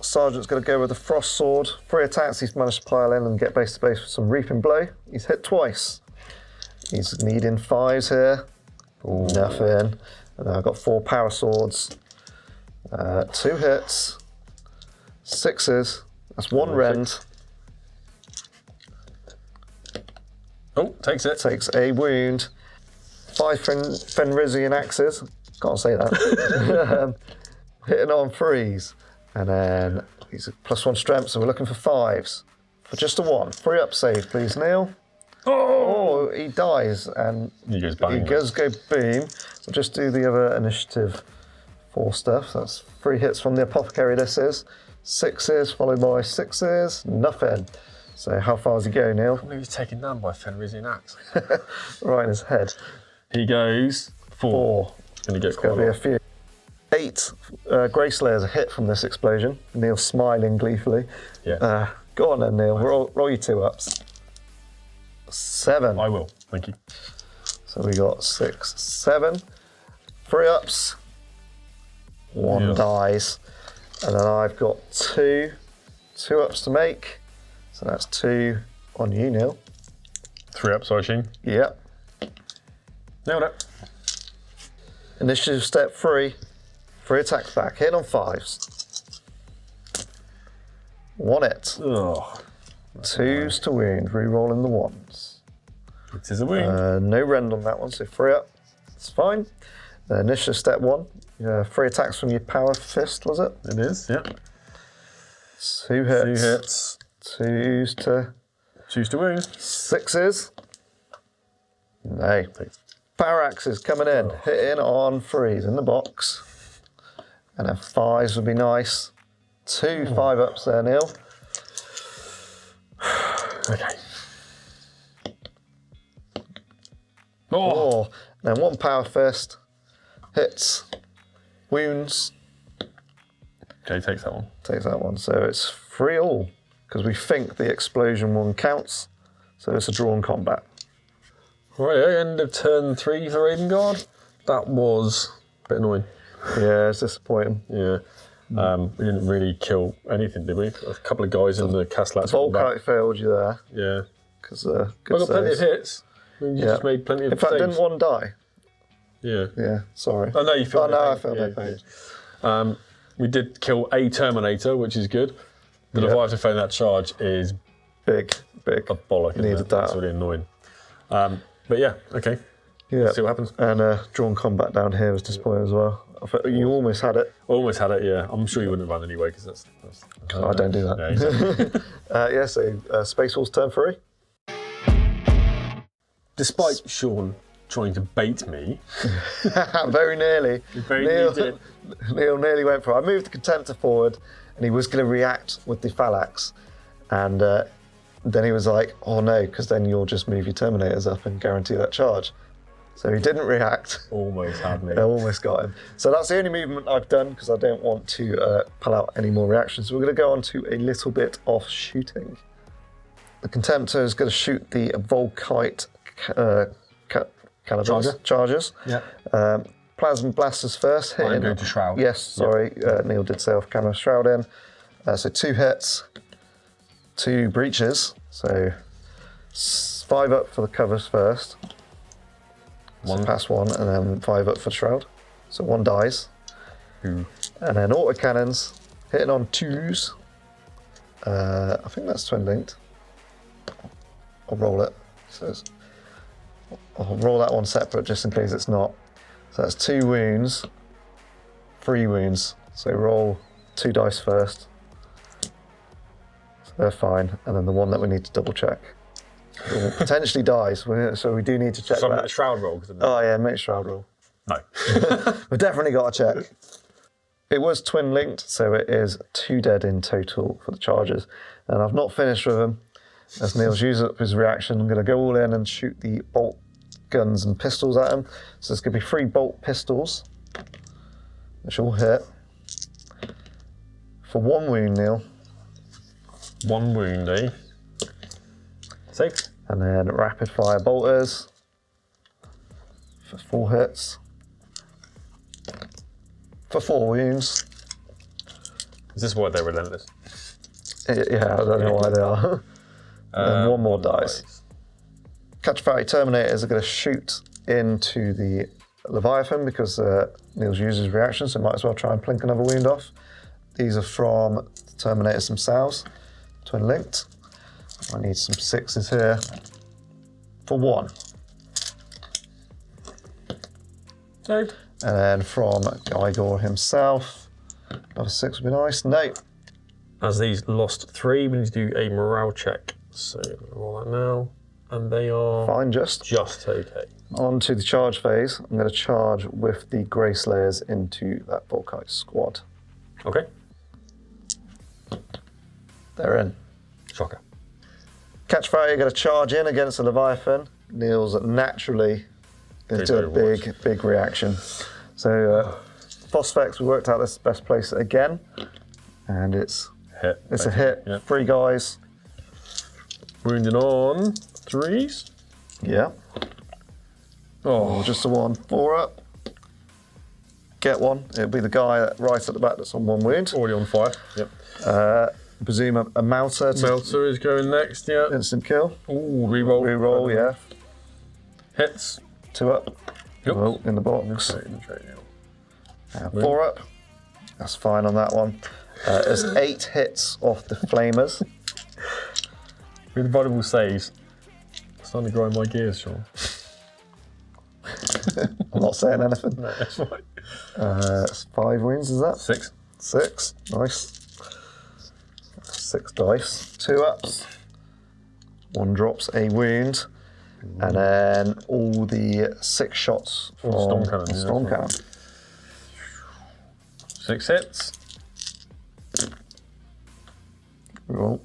Sergeant's going to go with the Frost Sword. 3 attacks. He's managed to pile in and get base to base with some Reaping Blow. He's hit twice. He's needing 5s here. Ooh. Nothing. And then I've got 4 Power Swords. 2 hits. 6s. That's 1 rend. Oh, takes it. Takes a wound. 5 Fenrisian axes. Can't say that. Hitting on 3s. And then he's a +1 strength, so we're looking for 5s. For just a 1. 3 up save, please, Neil. Oh, he dies, and He goes bang. he does go boom. So just do the other initiative 4 stuff. That's 3 hits from the Apothecary, this is. 6s, followed by 6s. Nothing. So how far does he go, Neil? I believe he's taken down by a Fenrisian axe. Right in his head. He goes 4. It's going to get quite There'll be a few. 8 Grey Slayers are hit from this explosion. Neil smiling gleefully. Yeah. Go on then, Neil. Roll your 2 ups. 7. I will. Thank you. So we got 6, 7. 3 ups. 1 dies. And then I've got 2 ups to make. So that's 2 on you, Neil. 3 ups, I assume. Yep. Nailed it. Initiative step 3. 3 attacks back. Hitting on 5s. 1 hit. Oh, 2s to wound. Rerolling the 1s. it is a wound. No rend on that one, so 3 up. It's fine. Initiative step 1. 3 attacks from your power fist, was it? It is, yeah. 2 hits. 2 hits. 2s to... 2s to wound. 6s. No. Power axes coming in. Hitting on 3s in the box. And then 5s would be nice. 2 5-ups there, Neil. Okay. Oh. Then 1 power fist. Hits. Wounds. Okay, takes that one. Takes that one. So it's 3 all. Because we think the explosion one counts. So it's a drawn combat. Right, end of turn 3 for Raiden Guard. That was a bit annoying. Yeah, it's disappointing. Yeah. We didn't really kill anything, did we? A couple of guys in the Castellats. Volkite failed you there. Yeah. Because I got plenty of hits. I mean, you just made plenty of In fact, saves. didn't one die? Yeah. Yeah, sorry. Oh, no, you felt no, no I felt no pain. Yeah. We did kill a Terminator, which is good. The Leviathan failing that charge is Big. a bollock. Needed that. That's really annoying. But yeah, okay. Yeah. See what happens. And drawn combat down here was disappointing as well. I thought you almost had it. Almost had it, yeah. I'm sure you wouldn't run anyway because that's I don't do that. Yeah, exactly. So Space Wolves turn 3. Despite Sean trying to bait me, Very nearly. very nearly did. Neil nearly went for it. I moved the Contemptor forward and he was going to react with the Phalanx. And then he was like, oh no, because then you'll just move your Terminators up and guarantee that charge. So he didn't react. Almost had me. I almost got him. So that's the only movement I've done because I don't want to pull out any more reactions. So we're going to go on to a little bit of shooting. The Contemptor is going to shoot the Volkite charges. Yeah. Plasma blasters first. Hitting. I'm going to Shroud. Yes, sorry. Neil did say off camera. Shroud in. So 2 hits, 2 breaches. So 5 up for the covers first. So pass 1 and then 5 up for Shroud. So 1 dies. And then autocannons hitting on 2s. I think that's twin linked. I'll roll it. So I'll roll that one separate just in case it's not. So that's 2 wounds, 3 wounds. So roll 2 dice first. So they're fine. And then the one that we need to double check. Potentially dies, so we do need to check So that. I'm Shroud roll. Oh yeah, make Shroud roll. No. We've definitely got to check. It was twin linked, so it is 2 dead in total for the charges. And I've not finished with them. As Neil's used up his reaction, I'm going to go all in and shoot the bolt guns and pistols at him. So there's going to be 3 bolt pistols, which all hit. For 1 wound, Neil. 1 wound, eh? Save. And then rapid fire bolters for 4 hits. For 4 wounds. Is this why they're relentless? Yeah, I don't know why they are. And 1 more dies. Catch Fire Terminators are going to shoot into the Leviathan because Neil's used his reaction, so might as well try and plink another wound off. These are from the Terminators themselves, twin linked. I need some 6s here for 1. Saved. And then from Igor himself, another 6 would be nice. No. As these lost 3, we need to do a morale check. So roll that now. And they are Fine, just okay. on to the charge phase. I'm going to charge with the Grey Slayers into that Volkite squad. Okay. They're in. Shocker. Catch Fire, you're going to charge in against the Leviathan. Neil's naturally going to do a big reaction. So, Phosphex, we worked out this is the best place again. And it's a hit. Yeah. 3 guys. Wounding on 3s. Yeah. Oh, just a 1. 4 up. Get 1. It'll be the guy right at the back that's on 1 wound. Already on fire. Yep. Presume a Melter. Melter is going next, yeah. Instant kill. Ooh, reroll. Reroll, yeah. Hits. 2 up. Yep. Oh, in the box. And 4 up. That's fine on that one. There's 8 hits off the flamers. With valuable saves. It's starting to grind my gears, Sean. I'm not saying anything. No, that's right. It's 5 wounds, is that? 6. 6. Nice. 6 dice. 2 ups. 1 drops a wound. And then all the 6 shots from Storm Cannon. Storm Cannon. 6 hits. Roll.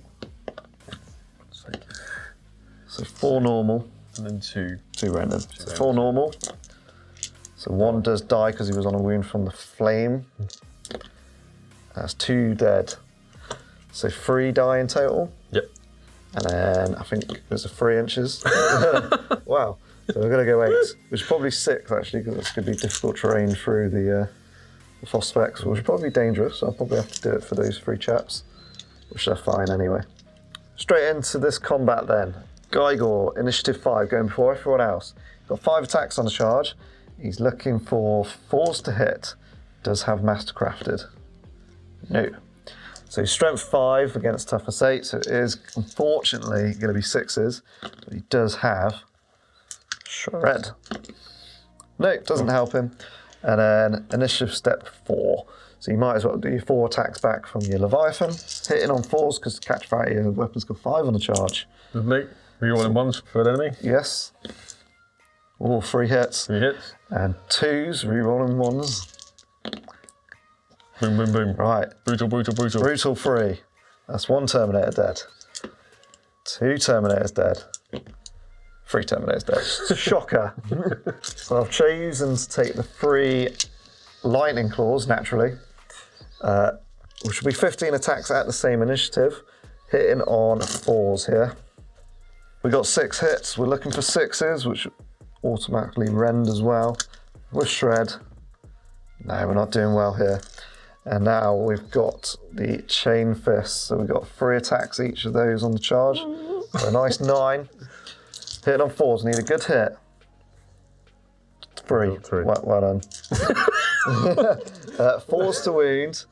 So 4 normal. And then 2. 2 random. So 4 normal. So 1 does die because he was on a wound from the flame. That's 2 dead. So 3 die in total. Yep. And then I think there's a 3 inches. Wow. So we're going to go 8, which is probably 6 actually, because it's going to be difficult terrain through the Phosphex, which is probably dangerous. So I'll probably have to do it for those 3 chaps, which are fine anyway. Straight into this combat then. Gygor, initiative 5, going before everyone else. Got 5 attacks on the charge. He's looking for 4s to hit. Does have Mastercrafted? No. So strength 5 against toughness 8, so it is unfortunately going to be 6s, but he does have Shred. No, doesn't help him. And then initiative step 4. So you might as well do your 4 attacks back from your Leviathan. Hitting on 4s because catch variety of weapons got 5 on the charge. Lovely. Rerolling 1s for an enemy. Yes. All 3 hits. 3 hits. And 2s, rerolling 1s. Boom, boom, boom. Right. Brutal, brutal, brutal. Brutal 3. That's 1 Terminator dead. 2 Terminators dead. 3 Terminators dead. Shocker. So I've chosen to take the 3 lightning claws, naturally, which will be 15 attacks at the same initiative, hitting on 4s here. We got 6 hits. We're looking for 6s, which automatically rend as well. With Shred. No, we're not doing well here. And now we've got the chain fists. So we've got 3 attacks each of those on the charge. So a nice 9. Hitting on 4s, need a good hit. 3. Well done. 4s to wound.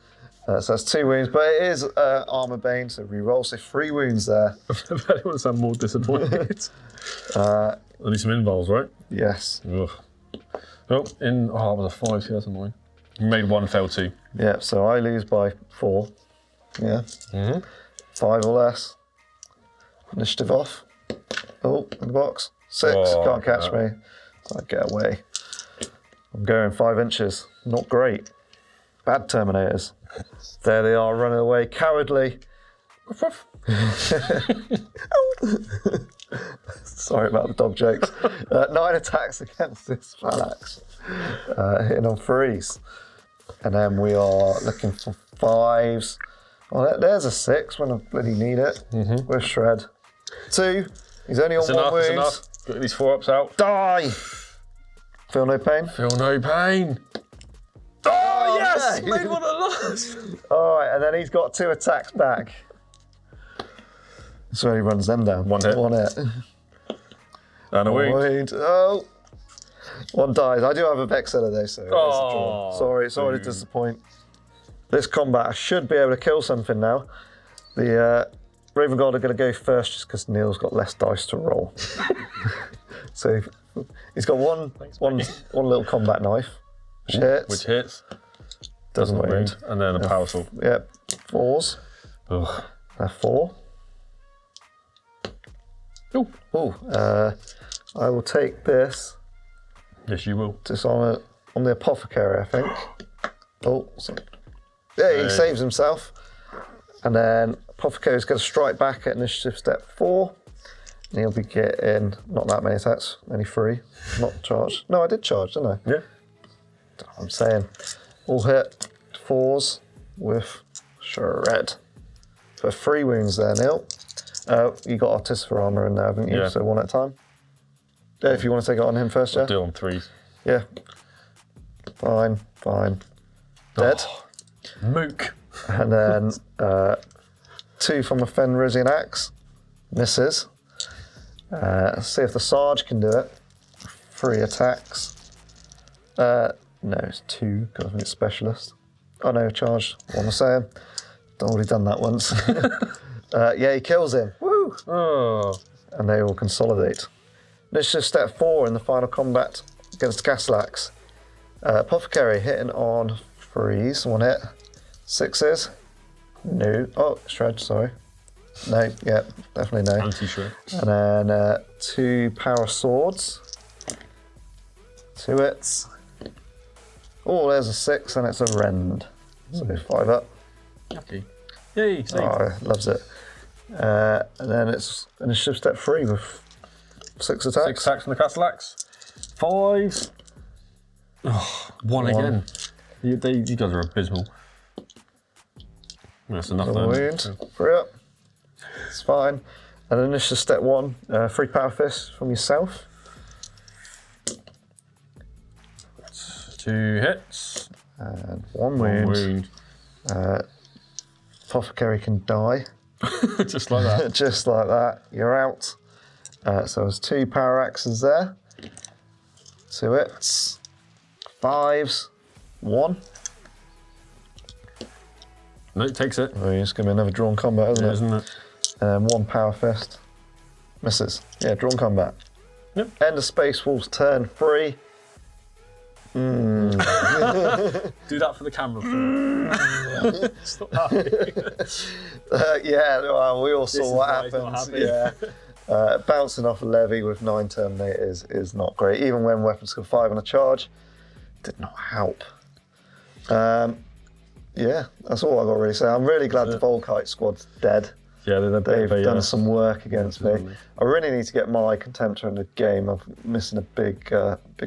So that's 2 wounds, but it is armor bane, so reroll. So 3 wounds there. I bet it would sound more disappointed. I need some invols, right? Yes. Ugh. Oh, it was a 5, see, that's annoying. You made 1, fail 2. Yeah, so I lose by 4. Yeah. 5 or less. Initiative off. Oh, in the box. 6, can't catch me. So I get away. I'm going 5 inches. Not great. Bad Terminators. There they are, running away cowardly. Sorry about the dog jokes. 9 attacks against this phalanx. Hitting on 3s. And then we are looking for 5s. Oh, there's a 6 when I bloody need it. With Shred. 2. He's only on 1 wound. Enough. Get these 4 ups out. Die! Feel no pain? Feel no pain. Oh, yes! No. Made one at last. Alright, and then he's got 2 attacks back. So he runs them down. 1 hit. 1 hit. And a wound. Oh! 1 dies. I do have a Vexilla though, so it's a draw. Sorry to disappoint. This combat, I should be able to kill something now. The Raven Guard are going to go first just because Neil's got less dice to roll. So he's got one little combat knife, which hits. Doesn't wound. And then a power sword. Yep, 4s. Ugh. 4. Oh. I will take this. Yes, you will. Just on the apothecary, I think. Oh, sorry. Yeah, he saves himself. And then apothecary's going to strike back at initiative step 4. And he'll be getting not that many attacks, only 3. Not charged. No, I did charge, didn't I? Yeah. I'm saying all hit 4s with Shred. For 3 wounds there, Neil. You got Artificer armor in there, haven't you? Yeah. So 1 at a time. Yeah, if you want to take it on him first, yeah? I'll do it on 3s. Yeah. Fine. Dead. Oh, mook. And then 2 from a Fenrisian axe. Misses. See if the Sarge can do it. 3 attacks. No, it's 2, because I think it's specialist. Oh no, charged. What am I saying? I've already done that once. Yeah, he kills him. Woo! Oh. And they all consolidate. Initiative step 4 in the final combat against Castellax. Apothecary hitting on 3s, 1 hit. 6s. No. Oh, shred, sorry. No, yeah, definitely no. Anti-shred. And then 2 power swords. 2 hits. Oh, there's a 6 and it's a rend. So 5 up. Okay. Yay, save. Oh, loves it. And then it's initiative step 3 with 6 attacks. 6 attacks on the Castellax. 5. Oh, 1 again. You guys are abysmal. That's enough then. Wound. 3 up. It's fine. And then initiative step 1, 3 power fists from yourself. 2 hits. And 1 wound. Apothecary can die. Just like that. Just like that. You're out. So there's 2 power axes there. 2 hits. 5s. 1. No, it takes it. Oh, it's going to be another drawn combat, isn't Yeah, it? isn't it? And 1 power fist. Misses. Yeah, drawn combat. Yep. End of Space Wolf's turn 3. Do that for the camera. Stop that. Yeah, well, we all This saw is what why he's not happens. happy. Yeah. Bouncing off a levy with 9 Terminators is not great. Even when weapon skill 5 on a charge, did not help. Yeah, that's all I've got to really say. I'm really glad the Volkite squad's dead. Yeah, They've done some work against me. I really need to get my Contemptor in the game. I'm missing a big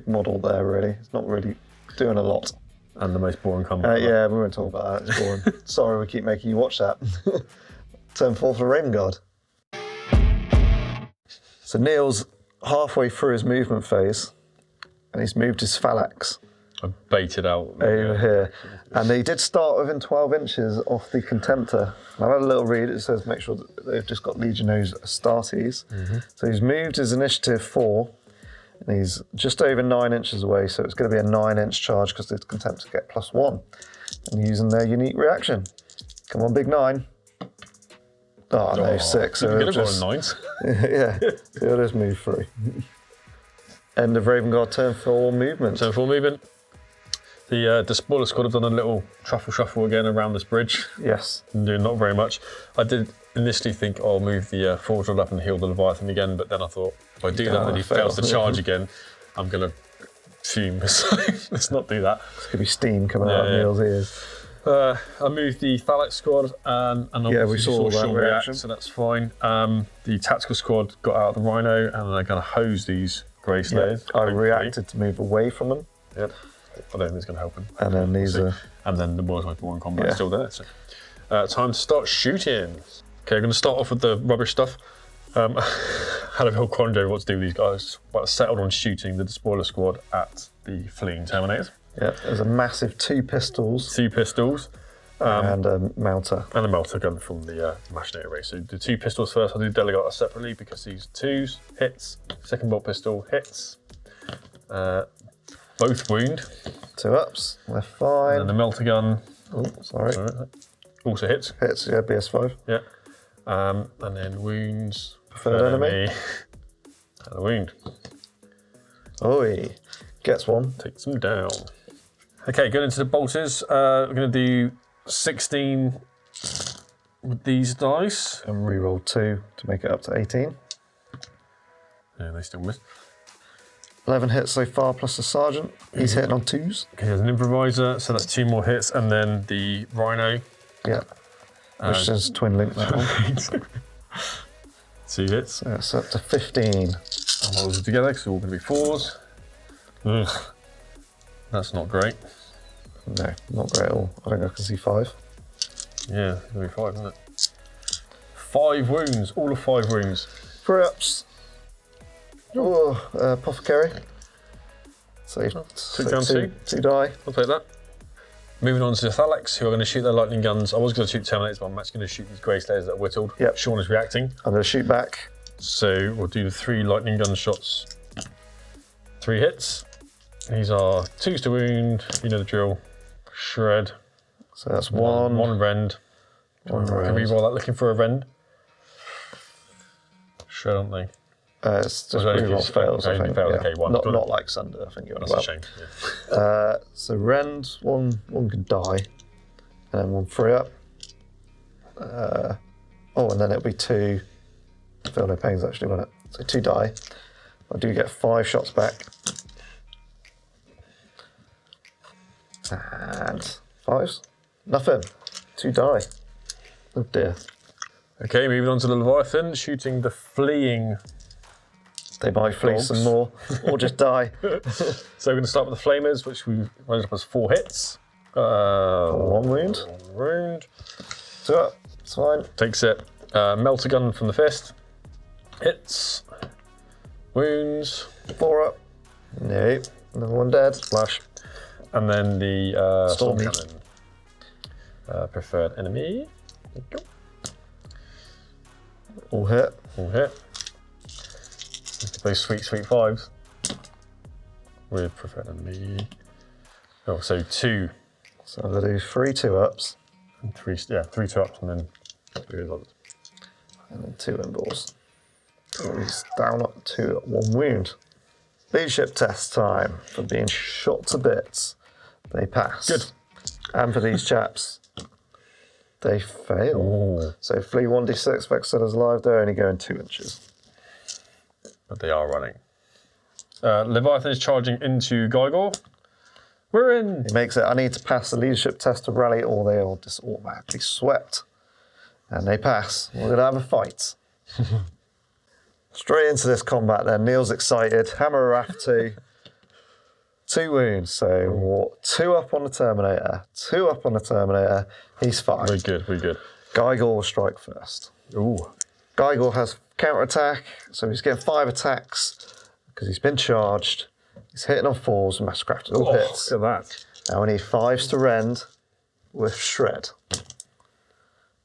model there, really. It's not really doing a lot. And the most boring combat. Yeah, we won't talk about that. It's boring. Sorry we keep making you watch that. Turn 4 for Raven Guard. So Neil's halfway through his movement phase, and he's moved his phalanx I baited out. over here. And he did start within 12 inches off the Contemptor. And I've had a little read, it says make sure that they've just got Legionnaires Astartes. So he's moved his initiative 4, and he's just over 9 inches away, so it's going to be a 9-inch charge because the Contemptor get +1. And using their unique reaction. Come on, big 9. Oh, no, 6. So Get it'll a just, 9s. yeah, so it'll just move through. End of Raven Guard turn 4 movement. Turn 4 movement. The spoiler squad have done a little truffle shuffle again around this bridge. Yes. And doing not very much. I did initially think I'll move the Forge Rod up and heal the Leviathan again, but then I thought if I do that and he fails to charge again, I'm going to fume. So let's not do that. It's going to be steam coming out of Neil's ears. I moved the Phalanx squad and we saw that Sean reaction. so that's fine. The tactical squad got out of the Rhino and they're going to hose these Grey Slayers. I reacted to move away from them. Yep. I don't think it's going to help him. And then these are... And then the Boys Like War in combat is still there. So. Time to start shooting. Okay, I'm going to start off with the rubbish stuff. Had a real quandary what to do with these guys. But I settled on shooting the Despoiler squad at the fleeing Terminators. Yeah, there's a massive 2 pistols. 2 pistols. And a melter. And a melter gun from the Machinator race. So the 2 pistols first, I'll do Delegata separately because these 2s hits. Second bolt pistol hits. Both wound. 2 ups, they're fine. And the melter gun. Oh, sorry. Also hits. Hits, yeah, BS5. Yeah. And then wounds. Preferred enemy. And a wound. Oi. Gets 1. Takes them down. Okay, going into the bolters. We're going to do 16 with these dice. And reroll 2 to make it up to 18. Yeah, they still miss. 11 hits so far plus the Sergeant. He's hitting on 2s. Okay, there's an Improviser, so that's 2 more hits. And then the Rhino. Yeah. Which is twin link that one. 2 hits. So it's up to 15. I'll roll them together because they're all going to be 4s. Ugh. That's not great. No, not great at all. I think I can see 5. Yeah, it's going to be 5, isn't it? 5 wounds, all of 5 wounds. 3 ups. Oh, Apothecary. So Took down 2. 2 die. I'll take that. Moving on to the Phalanx, who are going to shoot their lightning guns. I was going to shoot Terminators, but I'm actually going to shoot these Grey Slayers that are whittled. Yep. Sean is reacting. I'm going to shoot back. So we'll do the 3 lightning gun shots. 3 hits. These are 2s to wound, you know the drill. Shred. So that's one. One rend. One Can rend. we roll that looking for a rend? Shred, aren't they? It's just reroll fails, I think. Failed. Yeah. Okay, one. Not like Sunder, I think you're on That's about. a shame. So rend, one can die, and then one free up. And then it'll be 2. Feel no pains actually, won't it? So 2 die. I do get 5 shots back. And 5s. Nothing. 2 die. Oh dear. Okay, moving on to the Leviathan, shooting the fleeing. They might flee Dogs. some more, or just die. So we're going to start with the Flamers, which we raised up as 4 hits. 1 wound. 1 wound. 2 up. It's fine. Takes it. Melter gun from the fist. Hits. Wounds. 4 up. No. Another 1 dead. Splash. And then the Storm Stormy. Cannon. Preferred enemy. There we go. All hit. All hit. Those sweet 5s. With preferred enemy. Oh, so 2. So I'm going to do 3 2-ups. And 3, yeah, 3 2-ups and then 3 others. And then 2 inballs. So he's down up to 1 wound. Leadership test time for being shot to bits. They pass. Good. And for these chaps, they fail. Ooh. So flee 1d6, Vexilla's alive, they're only going 2 inches. But they are running. Leviathan is charging into Gygor. We're in. He makes it, I need to pass the leadership test to rally or they will just automatically swept. And they pass. We're going to have a fight. Straight into this combat then. Neil's excited. Hammer Wrath 2. 2 wounds. So 2 up on the Terminator. 2 up on the Terminator. He's fine. Very good, very good. Gygor will strike first. Ooh. Gygor has counter-attack, so he's getting 5 attacks because he's been charged. He's hitting on 4s and Mastercraft all hits. Look at that. Now we need 5s to rend with Shred.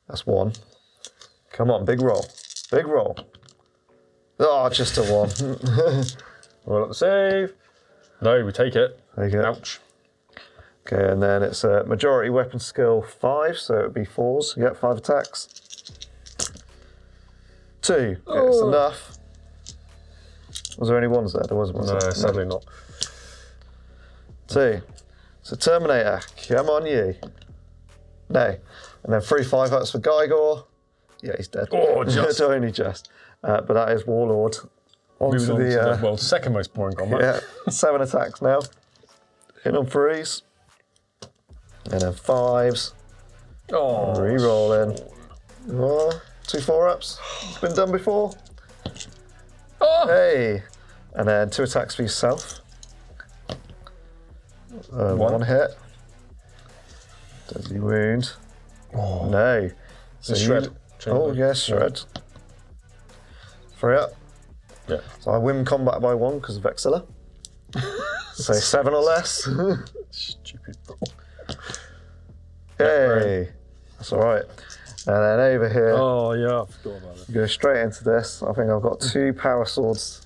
That's 1. Come on, big roll. Big roll. Oh, just a 1. Roll up the save. No, we take it. There you go. Ouch. Okay, and then it's a majority weapon skill 5, so it would be 4s. You get 5 attacks. 2. Okay, it's enough. Was there any 1s there? There wasn't. No, sadly not. 2. So Terminator, come on you. No. And then 3 5-ups for Gygor. Yeah, he's dead. Oh, just. Only just. But that is Warlord. Onto Moving on to the, the world's second most boring combat. yeah, 7 attacks now. Hit on 3s. And then 5s. Oh, Re-rolling. Oh, 2 4-ups. It's been done before. Oh. Hey. And then 2 attacks for yourself. 1 hit. Deadly wound. Oh. No. So Shred. Oh, yes, Shred. 3 up. Yeah. So I win combat by 1 because of Vexilla. So 7 or less. Stupid. Hey. That's all right. And then over here, Oh, yeah, I forgot about it. go straight into this. I think I've got 2 power swords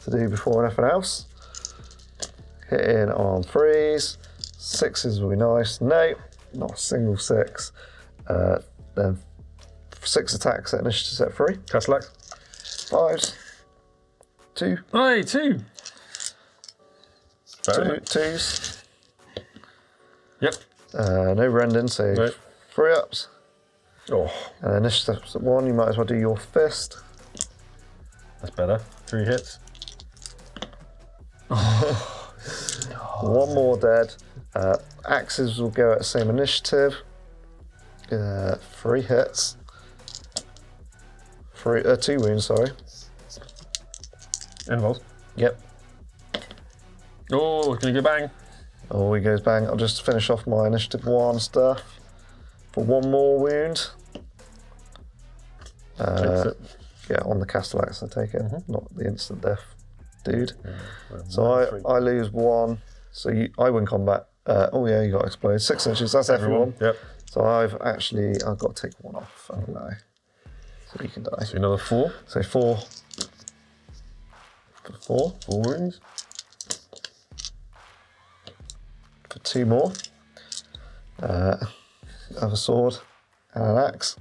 to do before anything else. Hitting on 3s. 6s will be nice. No, not a single 6. Then 6 attacks at initiative set 3. Castellax. 5s. 2. Hey, 2. 2s. Yep. No rending, so No. 3 ups. Oh, And then initiative set 1, you might as well do your fist. that's better. 3 hits. 1 more dead. Axes will go at the same initiative. 3 hits. 2 wounds, sorry. Involves. Yep. Oh, can you go bang? Oh, he goes bang. I'll just finish off my initiative 1 stuff. For 1 more wound. Takes it. Yeah, on the Castellax, I take it. Not the instant death dude. Well, So I lose 1. So I win combat. Oh yeah, you got to explode. 6 inches, that's everyone. Yep. So I've got to take 1 off. I don't know. So you can die. So another 4. So 4. For 4. 4 wounds. for 2 more. Other sword and an axe.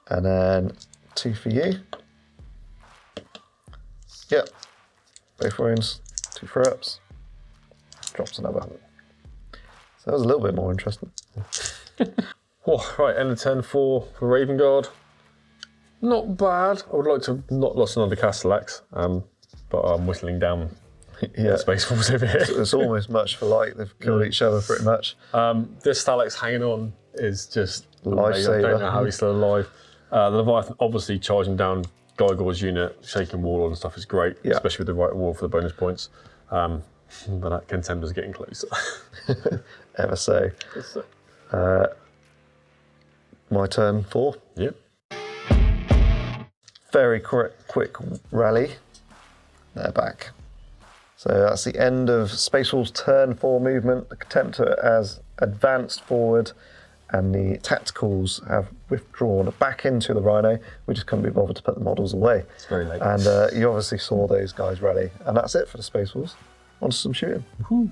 And then 2 for you. Yep. Both wounds, 2 throw-ups. Drops another. So that was a little bit more interesting. Oh, right, end of turn 4 for Raven Guard. Not bad. I would like to have not lost another Castellax, but I'm whistling down Space Force over here. It's almost much for like. They've killed each other pretty much. This Stalax hanging on is just Lifesaver. I don't know how he's still alive. The Leviathan obviously charging down Gygor's unit, shaking Warlord and stuff is great, especially with the right wall for the bonus points. But that Contempor's getting closer. Ever so. My turn 4. Yep. Very quick rally. They're back. So that's the end of Space Wolf's turn 4 movement. The Contemptor has advanced forward and the Tacticals have withdrawn back into the Rhino. We just couldn't be bothered to put the models away. It's very late. And you obviously saw those guys rally. And that's it for the Space Wolves. On to some shooting. Woohoo.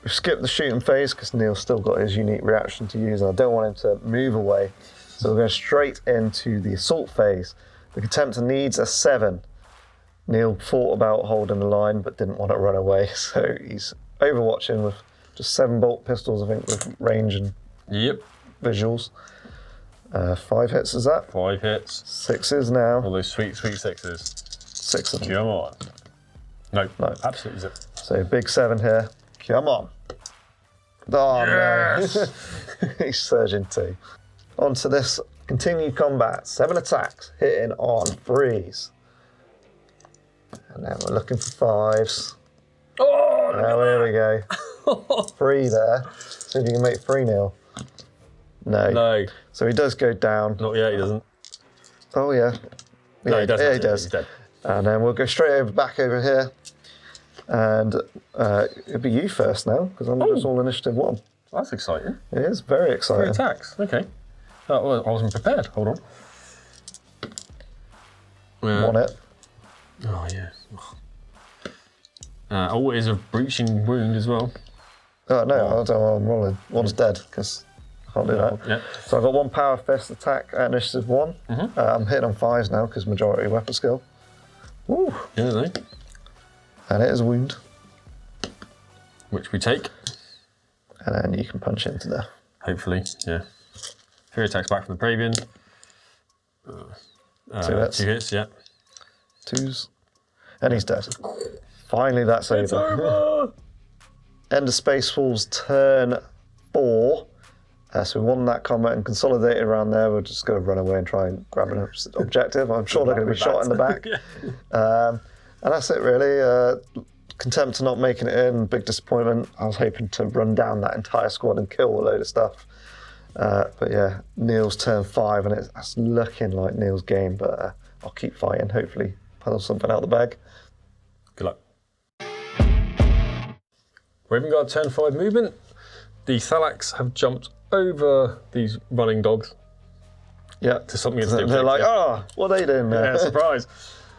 We've skipped the shooting phase because Neil's still got his unique reaction to use and I don't want him to move away. So we're going straight into the assault phase. The Contemptor needs a 7. Neil thought about holding the line but didn't want to run away, so he's overwatching with just 7 bolt pistols, I think, with range and visuals. 5 hits is that? 5 hits. 6s now. All those sweet 6s. 6 of them. Come on. No, absolutely zip. So big 7 here. Come on. Oh yes! no. He's surging 2. On to this continued combat. 7 attacks, hitting on 3s. And then we're looking for 5s. Oh, Now here we go. 3 there. See if you can make 3 nil. No. No. So he does go down. Not yet, he doesn't. Oh yeah. No, he doesn't. Yeah, he does. He's dead. And then we'll go straight back over here. And it'll be you first now, because I'm just all initiative 1. That's exciting. It is very 3 exciting. attacks. Okay. Well, I wasn't prepared. Hold on. 1 hit. Oh, yeah. It is a breaching wound as well. Oh no, I don't know, I'm rolling. 1's dead, because I can't do that. Yeah. So I've got 1 power fist attack at initiative 1. I'm hitting on 5s now, because majority weapon skill. Woo! Yeah, no. And it is a wound. Which we take. And then you can punch into there. Hopefully, yeah. 3 attacks back from the Pravian. 2 hits. 2 hits, yeah. 2s. And he's dead. Finally, that's It's over! End of Space Wolves turn 4. So we won that combat and consolidated around there. We're just going to run away and try and grab an objective. I'm sure they're going to be shot in the back. And that's it, really. Contemptor not making it in, big disappointment. I was hoping to run down that entire squad and kill a load of stuff. But yeah, Neil's turn 5, and it's looking like Neil's game, but I'll keep fighting, hopefully pull something out of the bag. Good luck. Raven Guard turn 5 movement. The Thalax have jumped over these running dogs. Yeah. To something against the They're like, objective. what are they doing there? Yeah, surprise.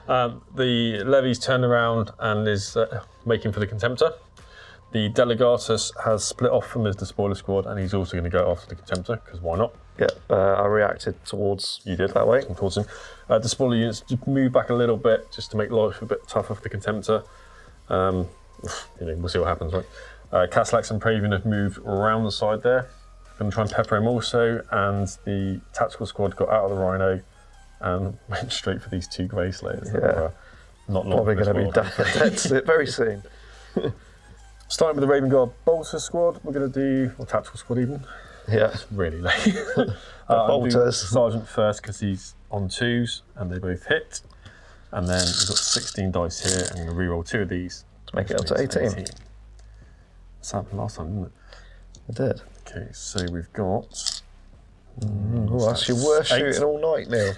The Levy's turned around and is making for the Contemptor. The Delegatus has split off from his Despoiler squad, and he's also going to go after the Contemptor, because why not? Yeah, I reacted towards You did. that way. Towards him. Despoiler units just move back a little bit, just to make life a bit tougher for the Contemptor. We'll see what happens, right? Castellax and Pravian have moved around the side there. Going to try and pepper him also, and the tactical squad got out of the Rhino and went straight for these 2 Grey Slayers. Yeah. Not Probably going to be dead to it very soon. Starting with the Raven Guard Bolter squad, we're going to do, or tactical squad even. Yeah. It's really late. Bolters. Sergeant first because he's on 2s and they both hit. And then we've got 16 dice here. I'm going to reroll 2 of these. To make it up to 18. That's happened last time, didn't it? I did. Okay, so we've got... Oh, that's your worst 8. shooting all night, Neil.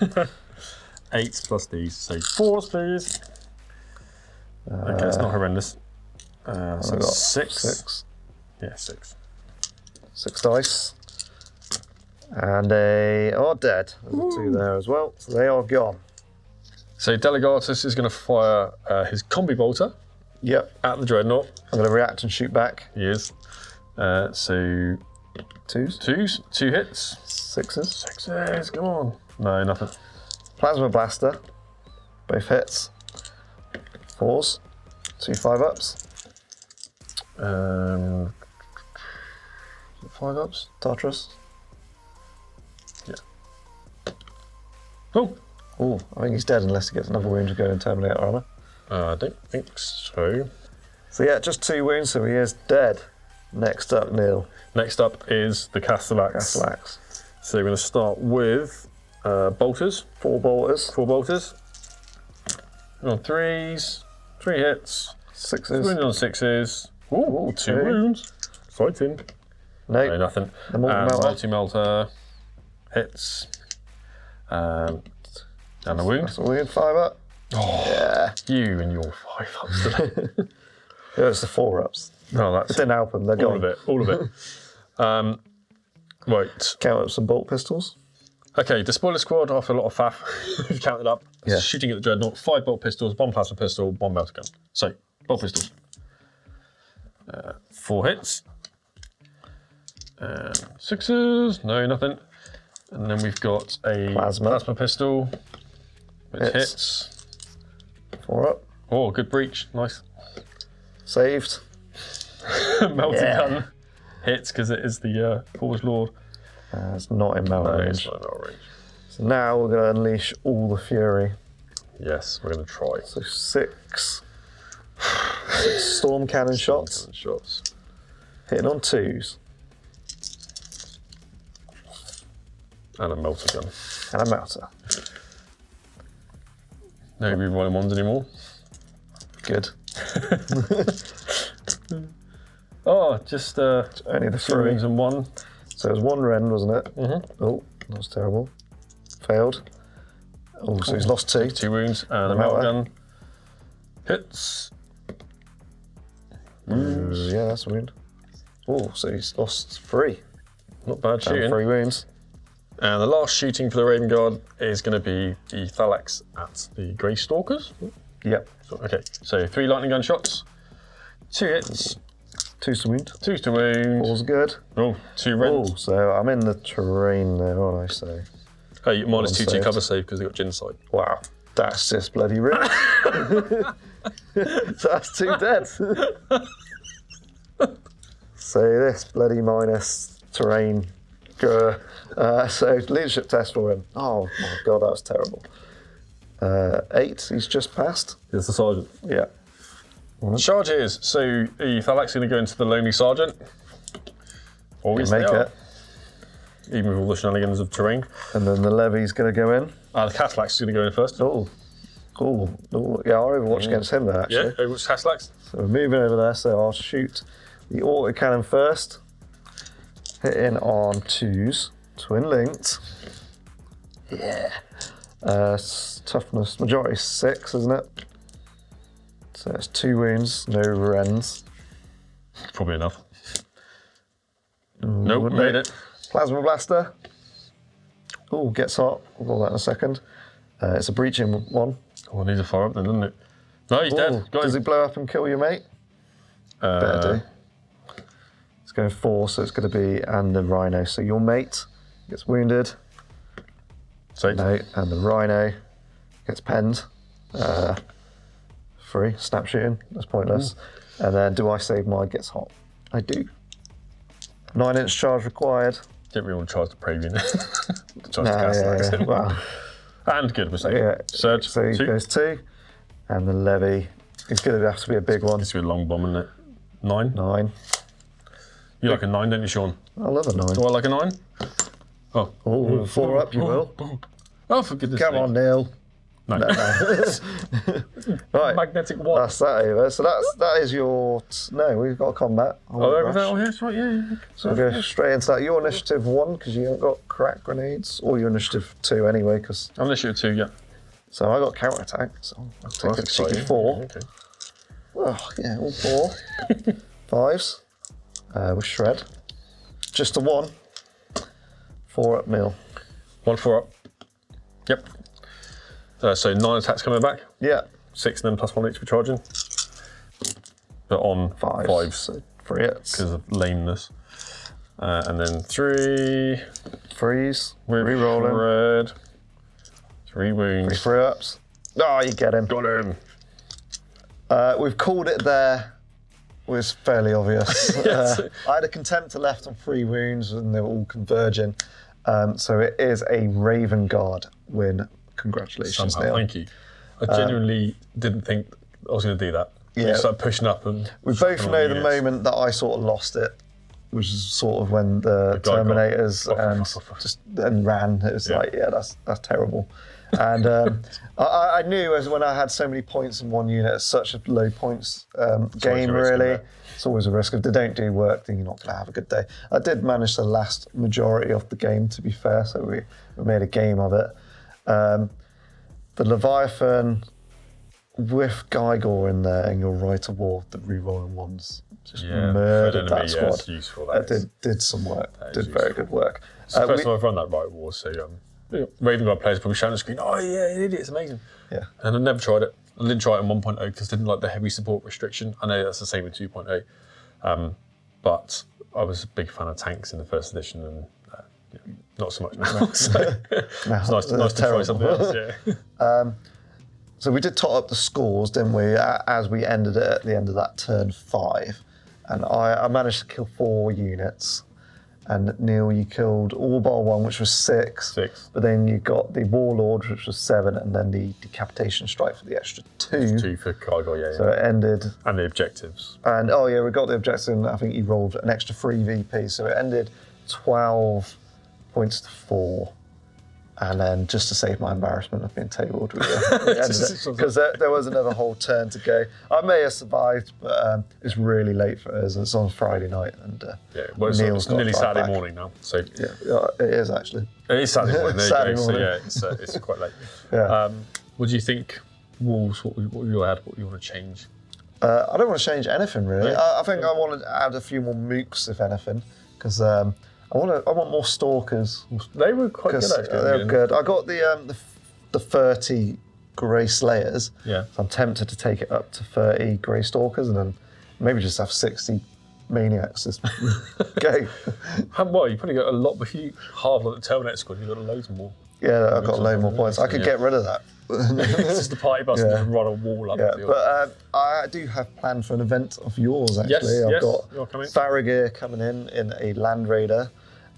8 plus these, so 4s, please. Okay, it's not horrendous. So I've got 6. 6. Yeah, 6. 6 dice. And dead. There's a 2 there as well. So they are gone. So Delegatus is going to fire his Combi Bolter Yep. at the Dreadnought. I'm going to react and shoot back. He is. So Twos. 2 hits. Sixes. 6s, come on. No, nothing. Plasma Blaster. Both hits. 4s. 2 5-ups. 5-ups. Tartarus. Yeah. Oh. Oh, I think he's dead unless he gets another wound to go and terminate armor. I don't think so. So yeah, just 2 wounds, so he is dead. Next up, Neil. Next up is the Castellax. Castellax. So we're going to start with bolters. 4 bolters. 4 bolters. On 3s. 3 hits. 6s. Wounded on 6s. Ooh, 2 wounds. Exciting. No, No, nothing. The multi-melter. Hits. And a wound. That's a wound, 5-up. Oh, Yeah. you and your 5-ups today. Yeah, it's the 4-ups. No, It that's didn't help him, they're all gone. of it. All of it. Right. Count up some bolt pistols. Okay, the spoiler squad, after a lot of faff, we've counted up. Yeah. Shooting at the dreadnought, 5 bolt pistols, 1 plasma pistol, 1 melter gun. So, bolt pistols. 4 hits. And 6s, no, nothing. And then we've got a Plasma. pistol, which hits. 4-up. Oh, good breach, nice. Saved. Melter gun hits because it is the Horus Lord. It's not in melee No, range. it's not in our range. So now we're going to unleash all the fury. Yes, we're going to try. So 6 storm cannon shots, And shots. hitting on 2s, And a melter gun. and a melter. No rerolling ones anymore. Good. Oh, just Only the 2 3. wounds and 1. So it was 1 rend, wasn't it? Mm-hmm. Oh, that was terrible. Failed. Oh, so he's lost 2. 2 wounds and a melter. melter gun. Hits. Yeah, that's a wound. Oh, so he's lost 3. Not bad And shooting. 3 wounds. And the last shooting for the Raven Guard is going to be the Thalax at the Grey Stalkers. Yep. Okay, so 3 lightning gun shots, 2 hits, 2's to wound. 2's to wound. 4's good. Oh, 2 Oh, rends. so I'm in the terrain there, aren't I? So, Oh, you minus 2 saved. cover save because they got genocide. wow, that's just bloody rich. So that's 2 dead. So this bloody minus terrain. So leadership test for him. Oh my god, that was terrible. 8, he's just passed. Here's the sergeant. Yeah. Charges. So the Thalax going to go into the Lonely Sergeant. Always Make they are. it. Even with all the shenanigans of terrain. And then the levy's going to go in. The Castellax is going to go in first. Oh, yeah, I'll overwatch against him there actually. Yeah, it was Castellax. So we're moving over there, so I'll shoot the autocannon first. Hitting on 2s, twin linked. Yeah. Toughness, majority 6, isn't it? So it's 2 wounds, no rends. Probably enough. Nope, wouldn't made it? it. Plasma blaster. Oh, gets hot. We'll roll that in a second. It's a breaching one. Oh, it needs a fire up then, doesn't it? No, he's dead. Got Does him. he blow up and kill your mate? Better do. It's going 4, so it's going to be and the rhino. So your mate gets wounded. Save. No, and the rhino gets penned. 3, snap shooting, that's pointless. And then do I save my gets hot? I do. 9-inch charge required. Didn't really want to charge the Pravian. Charge No, the Castellax. yeah. Well, And good mistake. yeah. Surge. So he 2. goes 2. And the levy is going to have to be a big one. It's a long bomb, isn't it? 9. 9. You like a 9, don't you, Sean? I love a 9. Do I like a 9? Oh. Oh, 4 up, you will. Oh, for goodness Come sake. on, Neil. No. Right. Magnetic one. That's that over. So that is your. No, we've got combat. Oh, everything. Oh, yes, right, yeah. So we'll go straight into that. Your initiative 1 because you haven't got crack grenades, or your initiative 2 anyway. Because I'm initiative 2, yeah. so I got counter attack. So I'll take a cheeky exciting. 4. Okay. Oh yeah, all 4. 5s. With shred. Just a 1. 4 up meal. 1 4 up. Yep. So 9 attacks coming back. Yeah. 6 and then +1 each for charging. But on 5s. 5s. So 3 hits. Because of lameness. And then 3. Freeze. With Re-rolling. Red. 3 wounds. 3 ups. Oh, you get him. Got him. We've called it there. It was fairly obvious. Yes. I had a Contemptor left on 3 wounds and they were all converging. So it is a Raven Guard win. Congratulations, Somehow, Neil. thank you. I genuinely didn't think I was going to do that. Yeah. Just like pushing up and... We both know the moment that I sort of lost it, which is sort of when the guy Terminators got- and ran. It was like, yeah, that's terrible. And I knew as when I had so many points in one unit, it's such a low points game, a risk, isn't really. it? It's always a risk. If they don't do work, then you're not going to have a good day. I did manage the last majority of the game, to be fair, so we made a game of it. The Leviathan with Gygor in there and your Rite of War, the re-rolling ones, just murdered that squad. It's useful. That Did some work. is Did very good work. It's the first time I've run that Right War, so Raven Guard players probably shouting on the screen, oh yeah, it's amazing. Yeah. And I never tried it. I didn't try it in 1.0 because I didn't like the heavy support restriction. I know that's the same with 2.0. But I was a big fan of tanks in the first edition and not so much now. So it's nice to try something else. Yeah. So we did tot up the scores, didn't we, as we ended it at the end of that turn 5. And I managed to kill 4 units. And Neil, you killed all bar 1, which was 6. 6. But then you got the Warlord, which was 7, and then the Decapitation Strike for the extra 2. 2 for Cargo, yeah. So it ended. And the objectives. And we got the objective, and I think you rolled an extra 3 VP. So it ended 12 points to 4. And then, just to save my embarrassment of being tabled, because there was another whole turn to go. I may have survived, but it's really late for us. It's on Friday night, and it's nearly Saturday morning now. So yeah, it is actually. It is Saturday morning. There Saturday you go. morning. So it's quite late. Yeah. What do you think? Wolves? What would you add? What do you want to change? I don't want to change anything really. No? I think I want to add a few more mooks, if anything, because. I want more stalkers. They were quite good actually. They're good. I got the 30 Grey Slayers. Yeah. So I'm tempted to take it up to 30 Grey Stalkers and then maybe just have 60 Maniacs this game. Well, you probably got a lot, but you half like the Terminator squad, you've got loads more. Yeah, I've got a load more points. I could get rid of that. It's just the party bus and just run a wall up. Yeah, but I do have planned for an event of yours actually. I've got Farragir coming in a Land Raider,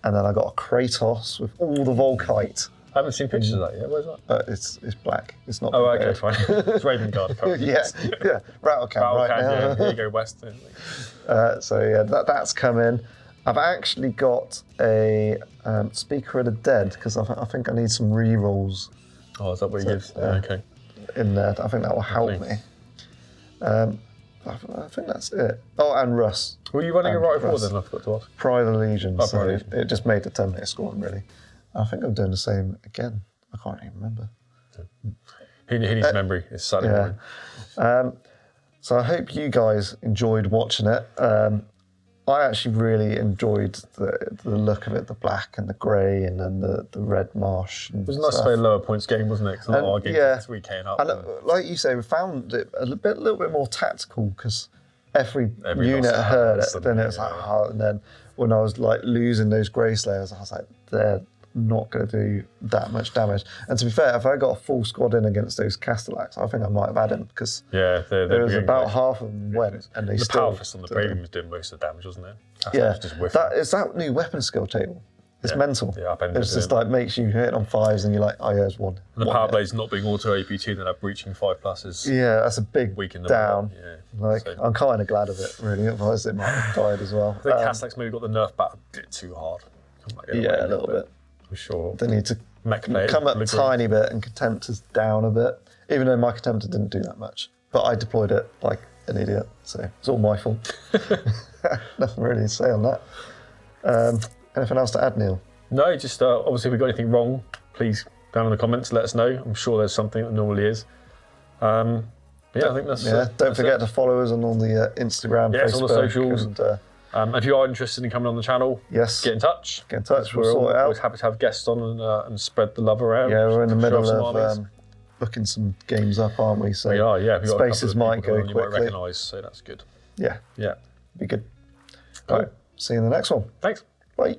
and then I got a Kratos with all the Volkite. I haven't seen pictures of that yet. Where's that? It's black. It's not. Oh, okay, fine. It's Raven Guard. yeah. Rattlecam right now. Yeah, here you go west. So yeah, that's coming. I've actually got a Speaker of the Dead because I think I need some re-rolls. Oh, is that what he gives? Okay. In there, I think that will help me. I think that's it. Oh, and Russ. Were you running a right forward then? I forgot to ask. Pride of the Legion. Oh, so Pride of the Legion. It just made the Terminator squadron really. I think I'm doing the same again. I can't even remember. He needs memory. It's Saturday morning. So I hope you guys enjoyed watching it. I actually really enjoyed the look of it, the black and the grey and then the red marsh. It was nice to play a lower points game, wasn't it? Because a lot of our games were 3K and up. And like you say, we found it a little bit more tactical because every unit heard it. Then it was like, and then when I was like losing those Grey Slayers, I was like, they're not going to do that much damage. And to be fair, if I got a full squad in against those Castellax, I think I might have had him because there was about half of them went, and they still. The Power Fist on the Braven was doing most of the damage, wasn't it? That new weapon skill table. It's mental. It's just like makes you hit on 5s and you're like, oh yeah, there's one. And the Power Blades not being auto AP2, then have breaching 5+. Yeah, that's a big down. Yeah. I'm kind of glad of it, really. Otherwise, it might have died as well. I think Castellax maybe got the nerf back a bit too hard. Yeah, a little bit. For sure. They need to come up a tiny bit, and Contemptor's down a bit. Even though my Contemptor didn't do that much, but I deployed it like an idiot, so it's all my fault. Nothing really to say on that. Anything else to add, Neil? No, just obviously if we got anything wrong, please down in the comments let us know. I'm sure there's something that normally is. I think that's don't forget to follow us on all the Instagram, Facebook, on the socials. And, if you are interested in coming on the channel, get in touch. Get in touch. We're always happy to have guests on and spread the love around. Yeah, we're in the middle of looking some games up, aren't we? So we are. Yeah, spaces might go quickly. You might recognise, so that's good. Yeah, yeah, be good. All right. See you in the next one. Thanks. Bye.